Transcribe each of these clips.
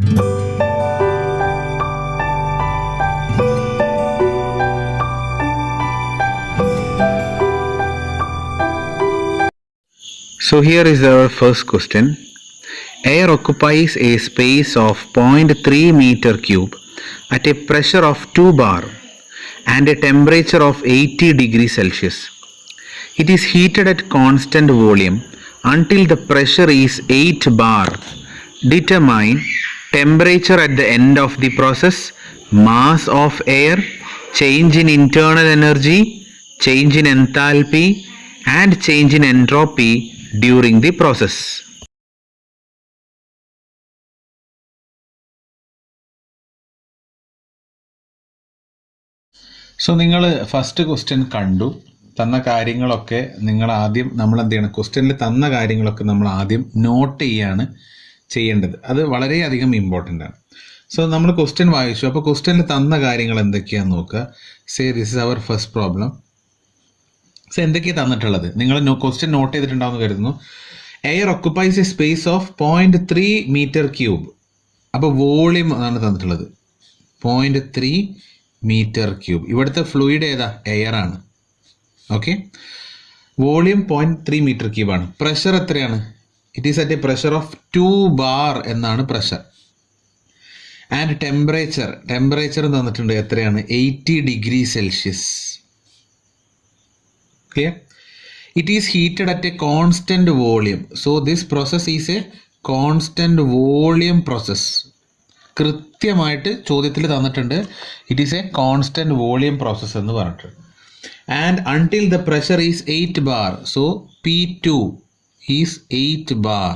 So here is our first question. Air occupies a space of 0.3 meter cube at a pressure of 2 bar and a temperature of 80 degrees Celsius. It is heated at constant volume until the pressure is 8 bar. Determine temperature at the end of the process, mass of air, change in internal energy, change in enthalpy, and change in entropy during the process. So നിങ്ങൾ first question കണ്ടു. തന്ന കാര്യങ്ങളൊക്കെ നമ്മൾ എന്ത് ചെയ്യണം, ക്വസ്റ്റ്യനിൽ തന്ന കാര്യങ്ങളൊക്കെ നമ്മൾ ആദ്യം നോട്ട് ചെയ്യാണ് ചെയ്യേണ്ടത്. അത് വളരെയധികം ഇമ്പോർട്ടൻ്റ് ആണ്. സോ നമ്മൾ ക്വസ്റ്റ്യൻ വായിച്ചു. അപ്പോൾ ക്വസ്റ്റ്യനിൽ തന്ന കാര്യങ്ങൾ എന്തൊക്കെയാണെന്ന് നോക്കുക. Say this is our first problem. So എന്തൊക്കെയാണ് തന്നിട്ടുള്ളത് നിങ്ങൾ ക്വസ്റ്റ്യൻ നോട്ട് ചെയ്തിട്ടുണ്ടാവുമെന്ന് കരുതുന്നു. Air occupies a space of 0.3 metre cube. അപ്പോൾ വോളിയം ആണ് തന്നിട്ടുള്ളത് 0.3 മീറ്റർ ക്യൂബ്. ഇവിടുത്തെ ഫ്ലൂയിഡ് ഏതാ? എയർ ആണ്. ഓക്കെ, വോളിയം 0.3 മീറ്റർ ക്യൂബാണ്. പ്രഷർ എത്രയാണ്? It is at a pressure of 2 bar എന്നാണ് പ്രഷർ. ആൻഡ് ടെമ്പറേച്ചർ തന്നിട്ടുണ്ട് എത്രയാണ്? 80 degree Celsius. Clear? It is heated at a constant volume. So this process is a constant volume process. കൃത്യമായിട്ട് ചോദ്യത്തിൽ തന്നിട്ടുണ്ട് it is a constant volume process എന്ന് പറഞ്ഞിട്ടുണ്ട്. And until the pressure is 8 bar. So P2 is 8 bar.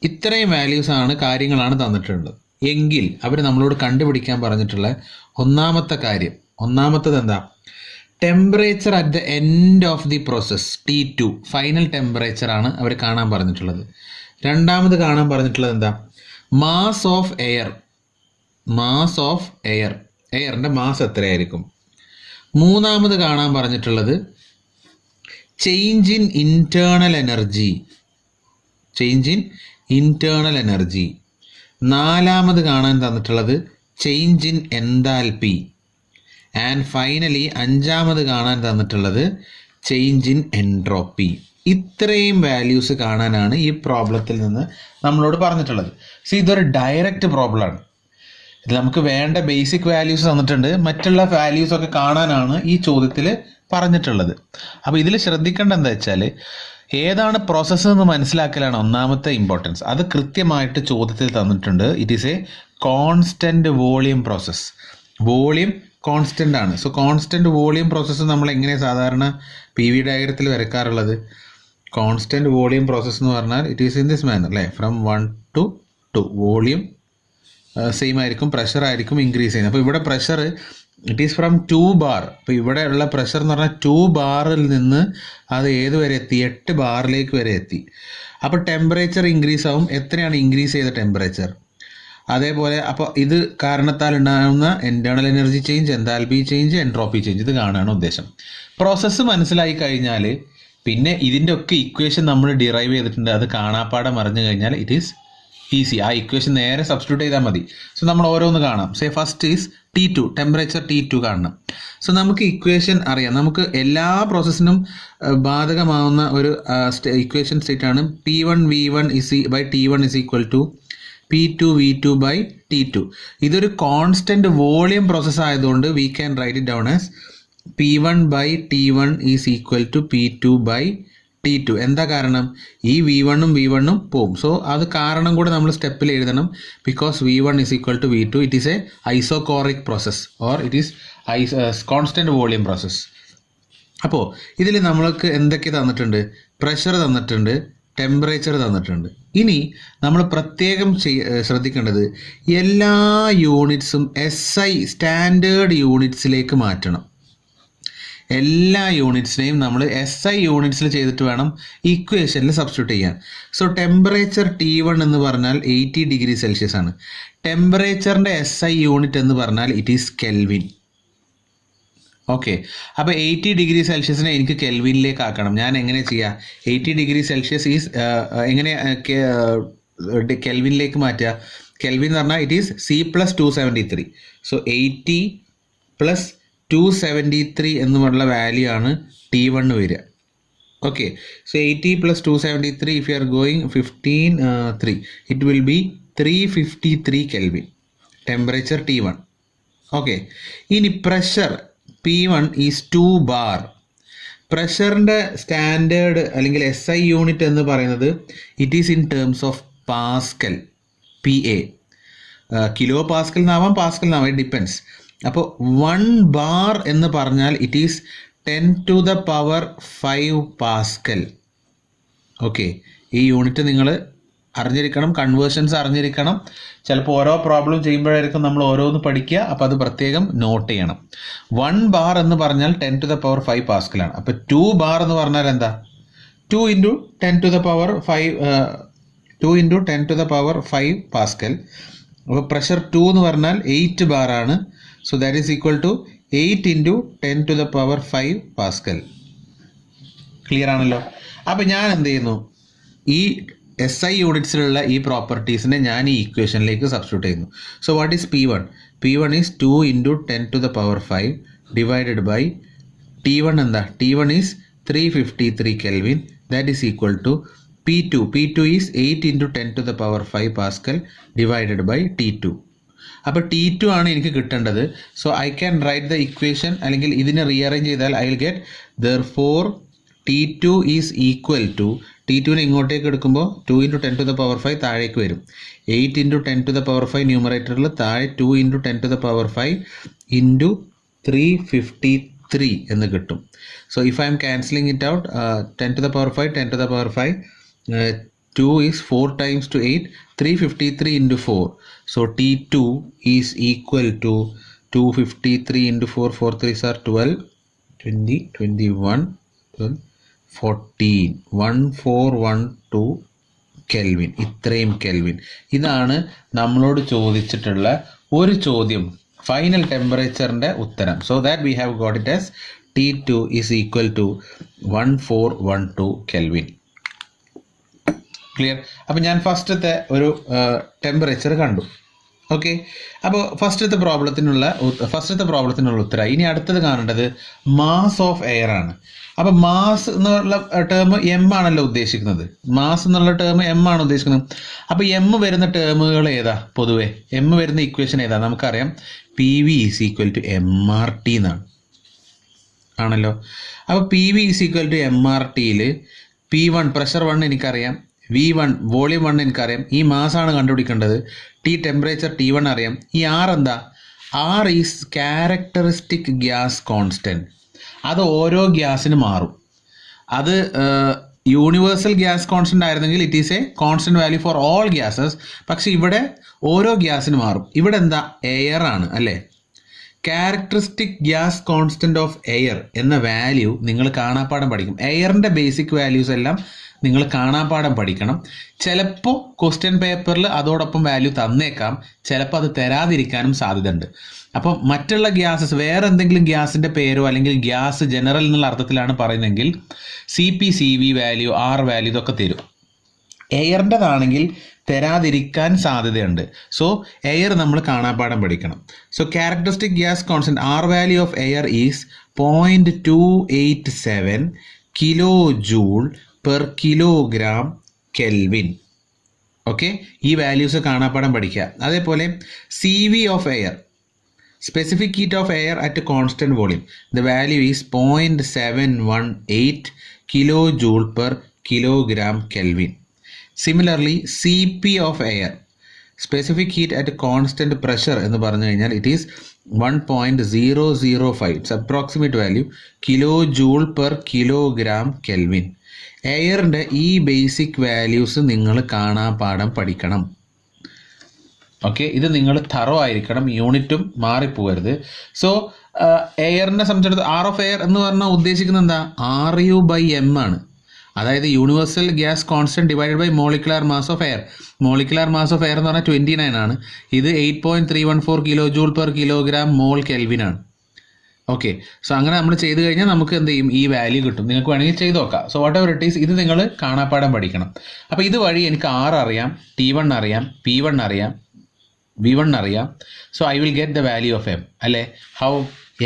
ഇത്രയും values കാര്യങ്ങളാണ് തന്നിട്ടുള്ളത്. എങ്കിൽ അവർ നമ്മളോട് കണ്ടുപിടിക്കാൻ പറഞ്ഞിട്ടുള്ള ഒന്നാമത്തത് എന്താ? Temperature at the end of the process T2 final temperature ആണ് അവർ കാണാൻ പറഞ്ഞിട്ടുള്ളത്. രണ്ടാമത് കാണാൻ പറഞ്ഞിട്ടുള്ളത് എന്താ? Mass of air. എയറിൻ്റെ മാസ് എത്രയായിരിക്കും? മൂന്നാമത് കാണാൻ പറഞ്ഞിട്ടുള്ളത് ചേഞ്ച് ഇൻ ഇന്റേണൽ എനർജി. നാലാമത് കാണാൻ തന്നിട്ടുള്ളത് change in enthalpy. And finally അഞ്ചാമത് കാണാൻ തന്നിട്ടുള്ളത് ചേഞ്ച് ഇൻ എൻട്രോപ്പി. ഇത്രയും വാല്യൂസ് കാണാനാണ് ഈ പ്രോബ്ലത്തിൽ നിന്ന് നമ്മളോട് പറഞ്ഞിട്ടുള്ളത്. സോ ഇതൊരു ഡയറക്റ്റ് പ്രോബ്ലമാണ്. ഇത് നമുക്ക് വേണ്ട ബേസിക് വാല്യൂസ് തന്നിട്ടുണ്ട്, മറ്റുള്ള വാല്യൂസ് ഒക്കെ കാണാനാണ് ഈ ചോദ്യത്തിൽ പറഞ്ഞിട്ടുള്ളത്. അപ്പോൾ ഇതിൽ ശ്രദ്ധിക്കേണ്ട എന്താ വെച്ചാൽ ഏതാണ് പ്രോസസ്സ് എന്ന് മനസ്സിലാക്കലാണ് ഒന്നാമത്തെ ഇമ്പോർട്ടൻസ്. അത് കൃത്യമായിട്ട് ചോദ്യത്തിൽ തന്നിട്ടുണ്ട്. It is a constant volume process. Volume constant ആണ്. സോ കോൺസ്റ്റന്റ് വോളിയം പ്രോസസ്സ് നമ്മൾ എങ്ങനെയാണ് സാധാരണ PV ഡയഗ്രത്തിൽ വരയ്ക്കാറുള്ളത്? കോൺസ്റ്റന്റ് വോളിയം പ്രോസസ്സ് എന്ന് പറഞ്ഞാൽ it is in this manor അല്ലേ, ഫ്രം 1 to 2. വോളിയം സെയിം ആയിരിക്കും, പ്രഷർ ആയിരിക്കും ഇൻക്രീസ് ചെയ്യുന്നത്. അപ്പോൾ ഇവിടെ pressure it is from 2 bar. അപ്പോൾ ഇവിടെ ഉള്ള പ്രഷർ എന്ന് പറഞ്ഞാൽ 2 ബാറിൽ നിന്ന് അത് ഏതുവരെ എത്തി? 8 ബാറിലേക്ക് വരെ എത്തി. അപ്പോൾ ടെമ്പറേച്ചർ ഇൻക്രീസ് ആവും. എത്രയാണ് ഇൻക്രീസ് ചെയ്ത ടെമ്പറേച്ചർ? അതേപോലെ അപ്പോൾ ഇത് കാരണത്താൽ ഉണ്ടാകുന്ന internal energy change, enthalpy change, entropy change, ഇത് കാണാനാണ് ഉദ്ദേശം. പ്രോസസ്സ് മനസ്സിലായി കഴിഞ്ഞാൽ പിന്നെ ഇതിൻ്റെ ഒക്കെ ഇക്വേഷൻ നമ്മൾ ഡിറൈവ് ചെയ്തിട്ടുണ്ട്. അത് കാണാപ്പാടം അറിഞ്ഞു കഴിഞ്ഞാൽ ഇറ്റ് ഈസ് ഈസി. ആ ഇക്വേഷൻ നേരെ സബ്സ്റ്റിറ്റ്യൂട്ട് ചെയ്താൽ മതി. സോ നമ്മൾ ഓരോന്ന് കാണാം. Say first is T2, temperature T2 കാണണം. സോ നമുക്ക് ഇക്വേഷൻ അറിയാം. നമുക്ക് എല്ലാ പ്രോസസ്സിനും ബാധകമാവുന്ന ഒരു ഇക്വേഷൻ സ്റ്റേറ്റ് ആണ് P1 V1 by T1 is equal to P2 V2 by T2. ഇതൊരു കോൺസ്റ്റന്റ് വോളിയം പ്രോസസ്സ് ആയതുകൊണ്ട് we can write it down as P1 by T1 is equal to P2 by T2. എന്താ കാരണം? ഈ V1ഉം V1ഉം പോവും. So അത് കാരണം കൂടെ നമ്മൾ സ്റ്റെപ്പിൽ എഴുതണം. Because V1 is equal to V2. It is a isochoric process or it is constant volume process. അപ്പോൾ ഇതിൽ നമ്മൾക്ക് എന്തൊക്കെ തന്നിട്ടുണ്ട്? പ്രഷർ തന്നിട്ടുണ്ട്, ടെമ്പറേച്ചർ തന്നിട്ടുണ്ട്. ഇനി നമ്മൾ പ്രത്യേകം ശ്രദ്ധിക്കേണ്ടത് എല്ലാ യൂണിറ്റ്സും SI സ്റ്റാൻഡേർഡ് യൂണിറ്റ്സിലേക്ക് മാറ്റണം. എല്ലാ യൂണിറ്റ്സിനെയും നമ്മൾ SI യൂണിറ്റ്സിൽ ചെയ്തിട്ട് വേണം ഇക്വേഷനിൽ സബ്സ്റ്റിറ്റ്യൂട്ട് ചെയ്യാൻ. സോ ടെമ്പറേച്ചർ T1 എന്ന് പറഞ്ഞാൽ 80 ഡിഗ്രി സെൽഷ്യസ് ആണ്. ടെമ്പറേച്ചറിൻ്റെ SI യൂണിറ്റ് എന്ന് പറഞ്ഞാൽ ഇറ്റ് ഈസ് കെൽവിൻ. ഓക്കെ, അപ്പോൾ 80 ഡിഗ്രി സെൽഷ്യസിനെ എനിക്ക് കെൽവിനിലേക്ക് ആക്കണം. ഞാൻ എങ്ങനെ ചെയ്യാം? 80 ഡിഗ്രി സെൽഷ്യസ് ഈസ് എങ്ങനെ കെൽവിനിലേക്ക് മാറ്റുക. കെൽവിൻ എന്ന് പറഞ്ഞാൽ ഇറ്റ് ഈസ് C+273. സോ 80 + 273 എന്നുള്ള വാല്യൂ ആണ് T1 വരിക. Okay, so 80 + 273, if you are going 3, it will be 353 kelvin, temperature T1. Okay, ഇനി പ്രഷർ P1 ഈസ് 2 ബാർ. പ്രഷറിൻ്റെ സ്റ്റാൻഡേർഡ് അല്ലെങ്കിൽ SI യൂണിറ്റ് എന്ന് പറയുന്നത് it is in terms of pascal, PA. Kilo pascal എന്നാവാം, pascal എന്നാവാം, it depends. അപ്പോൾ 1 bar എന്ന് പറഞ്ഞാൽ ഇറ്റ് ഈസ് 10⁵ പാസ്കൽ. ഓക്കെ, ഈ യൂണിറ്റ് നിങ്ങൾ അറിഞ്ഞിരിക്കണം, കൺവേർഷൻസ് അറിഞ്ഞിരിക്കണം. ചിലപ്പോൾ ഓരോ പ്രോബ്ലം ചെയ്യുമ്പോഴായിരിക്കും നമ്മൾ ഓരോന്ന് പഠിക്കുക, അപ്പോൾ അത് പ്രത്യേകം നോട്ട് ചെയ്യണം. 1 ബാർ എന്ന് പറഞ്ഞാൽ 10⁵ പാസ്കലാണ്. അപ്പോൾ 2 ബാർ എന്ന് പറഞ്ഞാൽ എന്താ? 2 × 10⁵ പാസ്കൽ. അപ്പോൾ പ്രഷർ 2 എന്ന് പറഞ്ഞാൽ 8 ബാർ ആണ്. So that is equal to 8 × 10⁵ pascal. Clear ആണല്ലോ? അപ്പോൾ ഞാൻ എന്ത് ചെയ്യുന്നു, ഈ SI യൂണിറ്റ്സിലുള്ള ഈ പ്രോപ്പർട്ടീസിനെ ഞാൻ ഈ ഇക്വേഷനിലേക്ക് സബ്സ്റ്റിറ്റ്യൂട്ട് ചെയ്യുന്നു. So what is P1? P1 is 2 × 10⁵ divided by T1 എന്താ? T1 is 353 kelvin. That is equal to P2. P2 is 8 × 10⁵ pascal divided by T2. അപ്പോൾ T2 ആണ് എനിക്ക് കിട്ടേണ്ടത്. So I can write the equation, അല്ലെങ്കിൽ ഇതിനെ rearrange ചെയ്താൽ I will get therefore T2 is equal to, T2നെ ഇങ്ങോട്ടേക്ക് എടുക്കുമ്പോൾ 2 × 10⁵ താഴേക്ക് വരും. 8 × 10⁵ ന്യൂമറേറ്ററിൽ, താഴെ 2 × 10⁵ ഇൻറ്റു 353 എന്ന് കിട്ടും. So if I M cancelling it out, 10⁵, 2 is 4 times to 8, 353 into 4. So T2 is equal to 253 into 4, 4 3s are 12, 20, 21, 12, 14, 1412 kelvin. ഇത്രയും കെൽവിൻ. ഇതാണ് നമ്മളോട് ചോദിച്ചിട്ടുള്ള ഒരു ചോദ്യം, ഫൈനൽ ടെമ്പറേച്ചറിൻ്റെ ഉത്തരം. So that we have got it as T2 is equal to 1412 kelvin. Clear? അപ്പോൾ ഞാൻ ഫസ്റ്റത്തെ ഒരു ടെമ്പറേച്ചർ കണ്ടു. ഓക്കെ, അപ്പോൾ ഫസ്റ്റത്തെ പ്രോബ്ലത്തിനുള്ള ഉത്തരം. ഇനി അടുത്തത് കാണേണ്ടത് മാസ് ഓഫ് എയർ ആണ്. അപ്പോൾ മാസ് എന്നുള്ള ടേം M ആണല്ലോ ഉദ്ദേശിക്കുന്നത്. മാസ് എന്നുള്ള ടേം M ആണ് ഉദ്ദേശിക്കുന്നത്. അപ്പോൾ M വരുന്ന ടേമുകൾ ഏതാ? പൊതുവെ M വരുന്ന ഇക്വേഷൻ ഏതാ? നമുക്കറിയാം PV is equal to MRT എന്നാണ്, ആണല്ലോ. അപ്പോൾ PV ഈസ് ഈക്വൽ ടു MRTയിൽ P1 പ്രഷർ 1 എനിക്കറിയാം, V1 വോളിയം 1 എനിക്കറിയാം, ഈ മാസാണ് കണ്ടുപിടിക്കേണ്ടത്. ടെമ്പറേച്ചർ T1 അറിയാം. ഈ R എന്താ? R is characteristic gas constant. അത് ഓരോ ഗ്യാസിന് മാറും. അത് യൂണിവേഴ്സൽ ഗ്യാസ് കോൺസ്റ്റൻ്റ് ആയിരുന്നെങ്കിൽ it is A constant value for all gases. പക്ഷേ ഇവിടെ ഓരോ ഗ്യാസിന് മാറും. ഇവിടെ എന്താ? എയർ ആണ് അല്ലേ? Characteristic gas constant of air എന്ന വാല്യൂ നിങ്ങൾ കാണാപ്പാഠം പഠിക്കും. എയറിൻ്റെ ബേസിക് വാല്യൂസ് എല്ലാം നിങ്ങൾ കാണാപ്പാഠം പഠിക്കണം. ചിലപ്പോൾ ക്വസ്റ്റ്യൻ പേപ്പറിൽ അതോടൊപ്പം വാല്യൂ തന്നേക്കാം, ചിലപ്പോൾ അത് തരാതിരിക്കാനും സാധ്യതയുണ്ട്. അപ്പം മറ്റുള്ള ഗ്യാസസ്, വേറെ എന്തെങ്കിലും ഗ്യാസിൻ്റെ പേരോ അല്ലെങ്കിൽ ഗ്യാസ് ജനറൽ എന്നുള്ള അർത്ഥത്തിലാണ് പറയുന്നതെങ്കിൽ CP, CV value, R value ഇതൊക്കെ തരും. എയറിൻ്റെതാണെങ്കിൽ തരാതിരിക്കാൻ സാധ്യതയുണ്ട്. സോ എയർ നമ്മൾ കാണാപ്പാഠം പഠിക്കണം. So characteristic gas constant R value of air is 0.287 kilo joule per kilogram kelvin. Okay, ഈ വാല്യൂസ് കാണാപ്പാഠം പഠിക്കുക. അതേപോലെ CV of air, specific heat of air at constant volume, the value is 0.718 kilo joule per kilogram kelvin. Similarly CP of air, specific heat at constant pressure എന്ന് പറഞ്ഞു കഴിഞ്ഞാൽ it is 1.005, it's approximate value, kilo joule per kilogram kelvin. എയറിൻ്റെ ഈ basic values നിങ്ങൾ കാണാപ്പാഠം പഠിക്കണം. Okay, ഇത് നിങ്ങൾ thorough ആയിരിക്കണം, യൂണിറ്റും മാറിപ്പോകരുത്. സോ എയറിനെ സംബന്ധിച്ചിടത്തോളം R ഓഫ് എയർ എന്ന് പറഞ്ഞാൽ ഉദ്ദേശിക്കുന്നത് എന്താ? RU/M ആണ്. അതായത് universal gas constant divided by molecular mass of air. Molecular mass of air എന്ന് പറഞ്ഞാൽ 29 ആണ്. ഇത് 8.314 kilo joule per kilogram mole kelvin ആണ്. ഓക്കെ, സോ അങ്ങനെ നമ്മൾ ചെയ്ത് കഴിഞ്ഞാൽ നമുക്ക് എന്ത് ചെയ്യും, ഈ വാല്യൂ കിട്ടും. നിങ്ങൾക്ക് വേണമെങ്കിൽ ചെയ്ത് നോക്കാം. So whatever it is, ഇത് നിങ്ങൾ കാണാപ്പാഠം പഠിക്കണം. അപ്പോൾ ഇതുവഴി എനിക്ക് R അറിയാം, T1 അറിയാം, P1 അറിയാം, V1 അറിയാം. So I will get the value of M അല്ലേ. How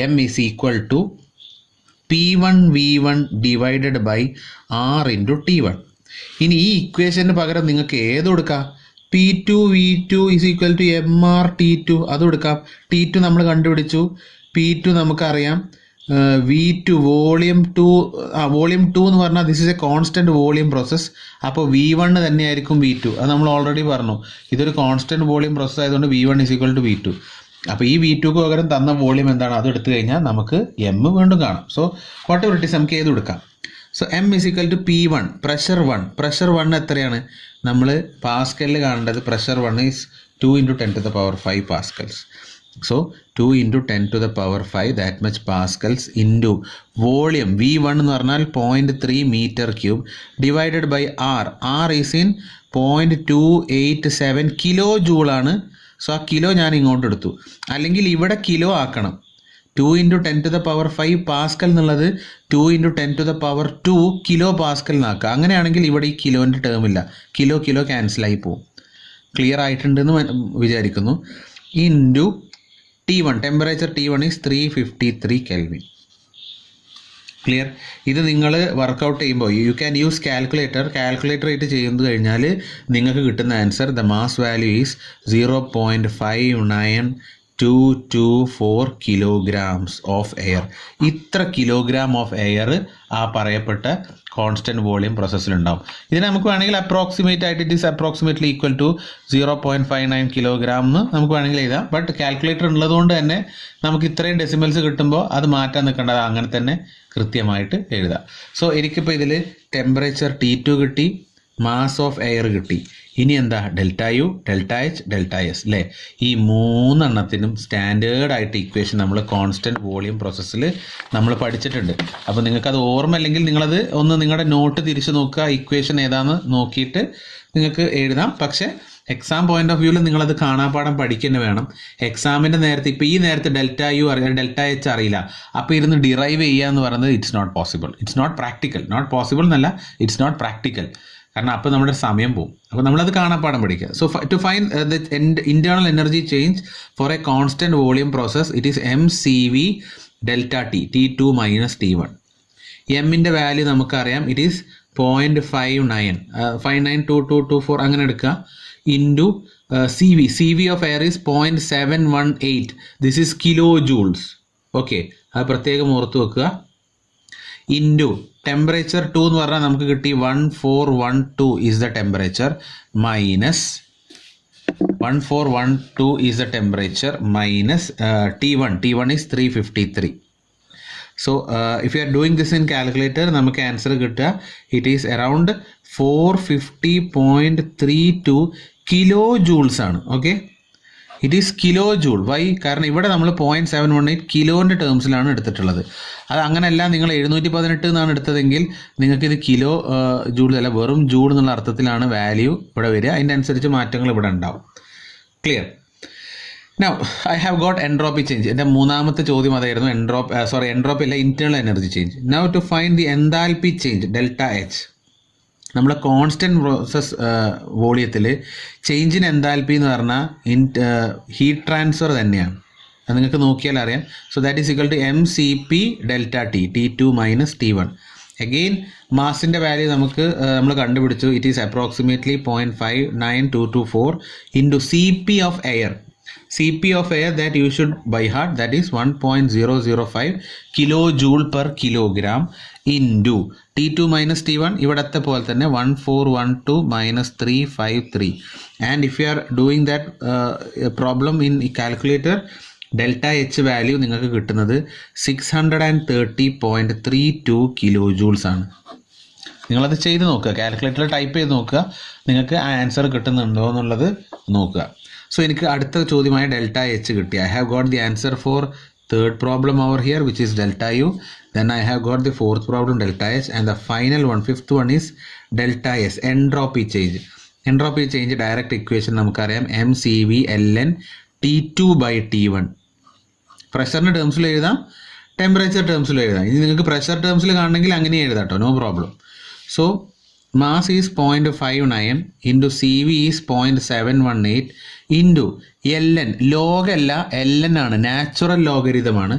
M is equal to P1 V1 divided by R into T1. ഇനി ഈ ഇക്വേഷന് പകരം നിങ്ങൾക്ക് ഏത് കൊടുക്കാം, P2 V2 is equal to MR T2 അത് കൊടുക്കാം. T2 നമ്മൾ കണ്ടുപിടിച്ചു, P2 നമുക്കറിയാം, V2 വോളിയം 2 എന്ന് പറഞ്ഞാൽ this is A constant volume process. അപ്പോൾ V1 തന്നെയായിരിക്കും V2, അത് നമ്മൾ ഓൾറെഡി പറഞ്ഞു. ഇതൊരു കോൺസ്റ്റൻറ്റ് വോളിയം പ്രോസസ്സ് ആയതുകൊണ്ട് V1 is equal to V2. അപ്പോൾ ഈ V2ക്ക് പകരം തന്ന വോളിയം എന്താണ്, അത് എടുത്തു കഴിഞ്ഞാൽ നമുക്ക് M വീണ്ടും കാണാം. So whatever it is നമുക്ക് ഏത് കൊടുക്കാം. So M is equal to P1 pressure 1 എത്രയാണ് നമ്മൾ പാസ്കലിൽ കാണേണ്ടത്. Pressure 1 is 2 × 10⁵ pascals. So 2 × 10⁵ that much pascals into volume V1 എന്ന് പറഞ്ഞാൽ 0.3 m³ divided by R is in 0.287 kilo ജൂളാണ്. സോ ആ കിലോ ഞാൻ ഇങ്ങോട്ട് എടുത്തു, അല്ലെങ്കിൽ ഇവിടെ കിലോ ആക്കണം. 2 × 10⁵ പാസ്കൽ എന്നുള്ളത് 2 × 10⁻² കിലോ പാസ്കൽ എന്നാക്കുക. അങ്ങനെയാണെങ്കിൽ ഇവിടെ ഈ കിലോൻ്റെ ടേം ഇല്ല, കിലോ ക്യാൻസലായി പോകും. ക്ലിയർ ആയിട്ടുണ്ടെന്ന് വിചാരിക്കുന്നു. Into T1 temperature T1 is 353 Kelvin. Clear. ഇത് നിങ്ങൾ വർക്കൗട്ട് ചെയ്യുമ്പോൾ യു ക്യാൻ യൂസ് കാൽക്കുലേറ്റർ ആയിട്ട് ചെയ്യുന്നത് കഴിഞ്ഞാൽ നിങ്ങൾക്ക് കിട്ടുന്ന answer the mass value is 0.5924 kilograms of air. ഇത്ര കിലോഗ്രാം ഓഫ് എയർ ആ പറയപ്പെട്ട കോൺസ്റ്റൻറ്റ് വോളിയം പ്രോസസ്സിലുണ്ടാവും. ഇതിനെ നമുക്ക് വേണമെങ്കിൽ അപ്രോക്സിമേറ്റ് ആയിട്ട് it is approximately equal to 0.59 kilogram എന്ന് നമുക്ക് വേണമെങ്കിൽ എഴുതാം. ബട്ട് കാൽക്കുലേറ്റർ ഉള്ളതുകൊണ്ട് തന്നെ നമുക്ക് ഇത്രയും ഡെസിമൽസ് കിട്ടുമ്പോൾ അത് മാറ്റാൻ നിൽക്കേണ്ടത്, അങ്ങനെ തന്നെ കൃത്യമായിട്ട് എഴുതാം. സോ എനിക്കിപ്പോൾ ഇതിൽ ടെമ്പറേച്ചർ T2 കിട്ടി, മാസ് ഓഫ് എയർ കിട്ടി. ഇനി എന്താ, ΔU, ΔH, ΔS അല്ലേ. ഈ മൂന്നെണ്ണത്തിനും സ്റ്റാൻഡേർഡ് ആയിട്ട് ഇക്വേഷൻ നമ്മൾ കോൺസ്റ്റൻറ്റ് വോളിയം പ്രോസസ്സിൽ നമ്മൾ പഠിച്ചിട്ടുണ്ട്. അപ്പോൾ നിങ്ങൾക്കത് ഓർമ്മ അല്ലെങ്കിൽ നിങ്ങളത് ഒന്ന് നിങ്ങളുടെ നോട്ട് തിരിച്ച് നോക്കുക, ഇക്വേഷൻ ഏതാണെന്ന് നോക്കിയിട്ട് നിങ്ങൾക്ക് എഴുതാം. പക്ഷേ എക്സാം പോയിന്റ് ഓഫ് വ്യൂവിൽ നിങ്ങളത് കാണാപ്പാഠം പഠിക്കുക വേണം. എക്സാമിൻ്റെ നേരത്തെ ഇപ്പോൾ ഈ നേരത്തെ ΔU അറിയാം, ΔH അറിയില്ല, അപ്പോൾ ഇരുന്ന് ഡിറൈവ് ചെയ്യുക എന്ന് പറയുന്നത് it's not possible, it's not practical. Not possible എന്നല്ല, ഇറ്റ്സ് നോട്ട് പ്രാക്ടിക്കൽ. കാരണം അപ്പോൾ നമ്മുടെ സമയം പോകും. അപ്പോൾ നമ്മളത് കാണാപ്പാഠം പഠിക്കുക. So to find the internal energy change for a constant volume process it is MCV ΔT T2 - T1. എമ്മിൻ്റെ വാല്യൂ നമുക്കറിയാം, ഇറ്റ് ഈസ് 0.59 അങ്ങനെ എടുക്കുക. Into CV of air is 0.718. This is kilo joules. Okay, അത് പ്രത്യേകം ഓർത്ത് വെക്കുക. Into temperature 2 എന്ന് പറഞ്ഞാൽ നമുക്ക് കിട്ടി 1412 is the temperature minus 1412 is the temperature minus T1 is 353. So if you are doing this in calculator നമുക്ക് ആൻസർ കിട്ടുക it is around 450.32 kilo joules ആണ്. Okay, it is kilo joule. Why? കാരണം ഇവിടെ നമ്മൾ 0.718 കിലോൻ്റെ ടേംസിലാണ് എടുത്തിട്ടുള്ളത്. അത് അങ്ങനെയല്ല, നിങ്ങൾ 718 എന്നാണ് എടുത്തതെങ്കിൽ നിങ്ങൾക്കിത് കിലോ ജൂൾ അല്ല, വെറും ജൂൾ എന്നുള്ള അർത്ഥത്തിലാണ് വാല്യൂ ഇവിടെ വരിക. അതിൻ്റെ അനുസരിച്ച് മാറ്റങ്ങൾ ഇവിടെ ഉണ്ടാവും. Clear? Now I have got entropy change. എൻ്റെ മൂന്നാമത്തെ ചോദ്യം അതായിരുന്നു, എൻട്രോപ്പി അല്ല, internal energy change. Now to find the enthalpy change ΔH. നമ്മൾ കോൺസ്റ്റൻറ്റ് പ്രോസസ് വോളിയത്തിൽ ചേഞ്ചിൻ എൻതാൽപ്പി എന്ന് പറഞ്ഞാൽ ഹീറ്റ് ട്രാൻസ്ഫർ തന്നെയാണ്. അത് നിങ്ങൾക്ക് നോക്കിയാൽ അറിയാം. So that is equal to MCP ΔT T2 - T1. Again മാസിൻ്റെ വാല്യൂ നമ്മൾ കണ്ടുപിടിച്ചു, it is approximately 0.59224 into CP of air that you should by heart, that is 1.005 കിലോജൂൾ per kilogram into T2 - T1 ഇവിടത്തെ പോലെ തന്നെ 1412 - 353. And if you are doing that problem in calculator, ΔH value നിങ്ങൾക്ക് കിട്ടുന്നത് 630.32 kilo joules ആണ്. നിങ്ങളത് ചെയ്ത് നോക്കുക, കാൽക്കുലേറ്ററിൽ type ചെയ്ത് നോക്കുക, നിങ്ങൾക്ക് ആൻസർ കിട്ടുന്നുണ്ടോ എന്നുള്ളത് നോക്കുക. സോ എനിക്ക് അടുത്ത ചോദ്യമായ ΔH കിട്ടി. I have got the answer for third problem over here, which is ΔU. Then I have got the fourth problem ΔH, and the final one, fifth one is ΔS, entropy change. Entropy change direct equation നമുക്കറിയാം, MCV ln T2 by T1. പ്രഷറിൻ്റെ ടേംസിൽ എഴുതാം, temperature ടേംസിൽ എഴുതാം. ഇനി നിങ്ങൾക്ക് pressure ടേംസിൽ കാണണമെങ്കിൽ അങ്ങനെ എഴുതാം കേട്ടോ, no problem. So mass is 0.59 into CV is 0.718 into ln, log അല്ല ln ആണ്, നാച്ചുറൽ ലോഗരിതമാണ്.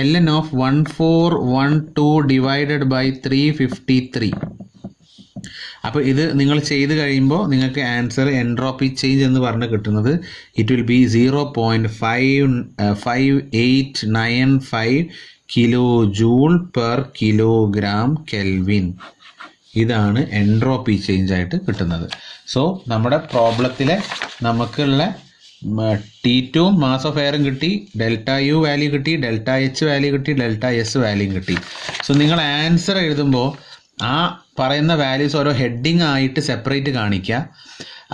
ln of 1412 divided by 353. അപ്പോൾ ഇത് നിങ്ങൾ ചെയ്ത് കഴിയുമ്പോൾ നിങ്ങൾക്ക് ആൻസർ എൻട്രോപ്പി ചേഞ്ച് എന്ന് പറഞ്ഞ് കിട്ടുന്നത് it will B 0.5895 kilo joule per kilogram kelvin. ഇതാണ് എൻട്രോപ്പി ചേഞ്ച് ആയിട്ട് കിട്ടുന്നത്. സോ നമ്മുടെ പ്രോബ്ലത്തിലെ നമുക്കുള്ള T2 മാസ് ഓഫ് എയറും കിട്ടി, ഡെൽറ്റ യു വാല്യൂ കിട്ടി, ഡെൽറ്റ എച്ച് വാല്യൂ കിട്ടി, ഡെൽറ്റ എസ് വാല്യൂ കിട്ടി. സോ നിങ്ങൾ ആൻസർ എഴുതുമ്പോൾ ആ പറയുന്ന വാല്യൂസ് ഓരോ ഹെഡിങ് ആയിട്ട് സെപ്പറേറ്റ് കാണിക്കുക.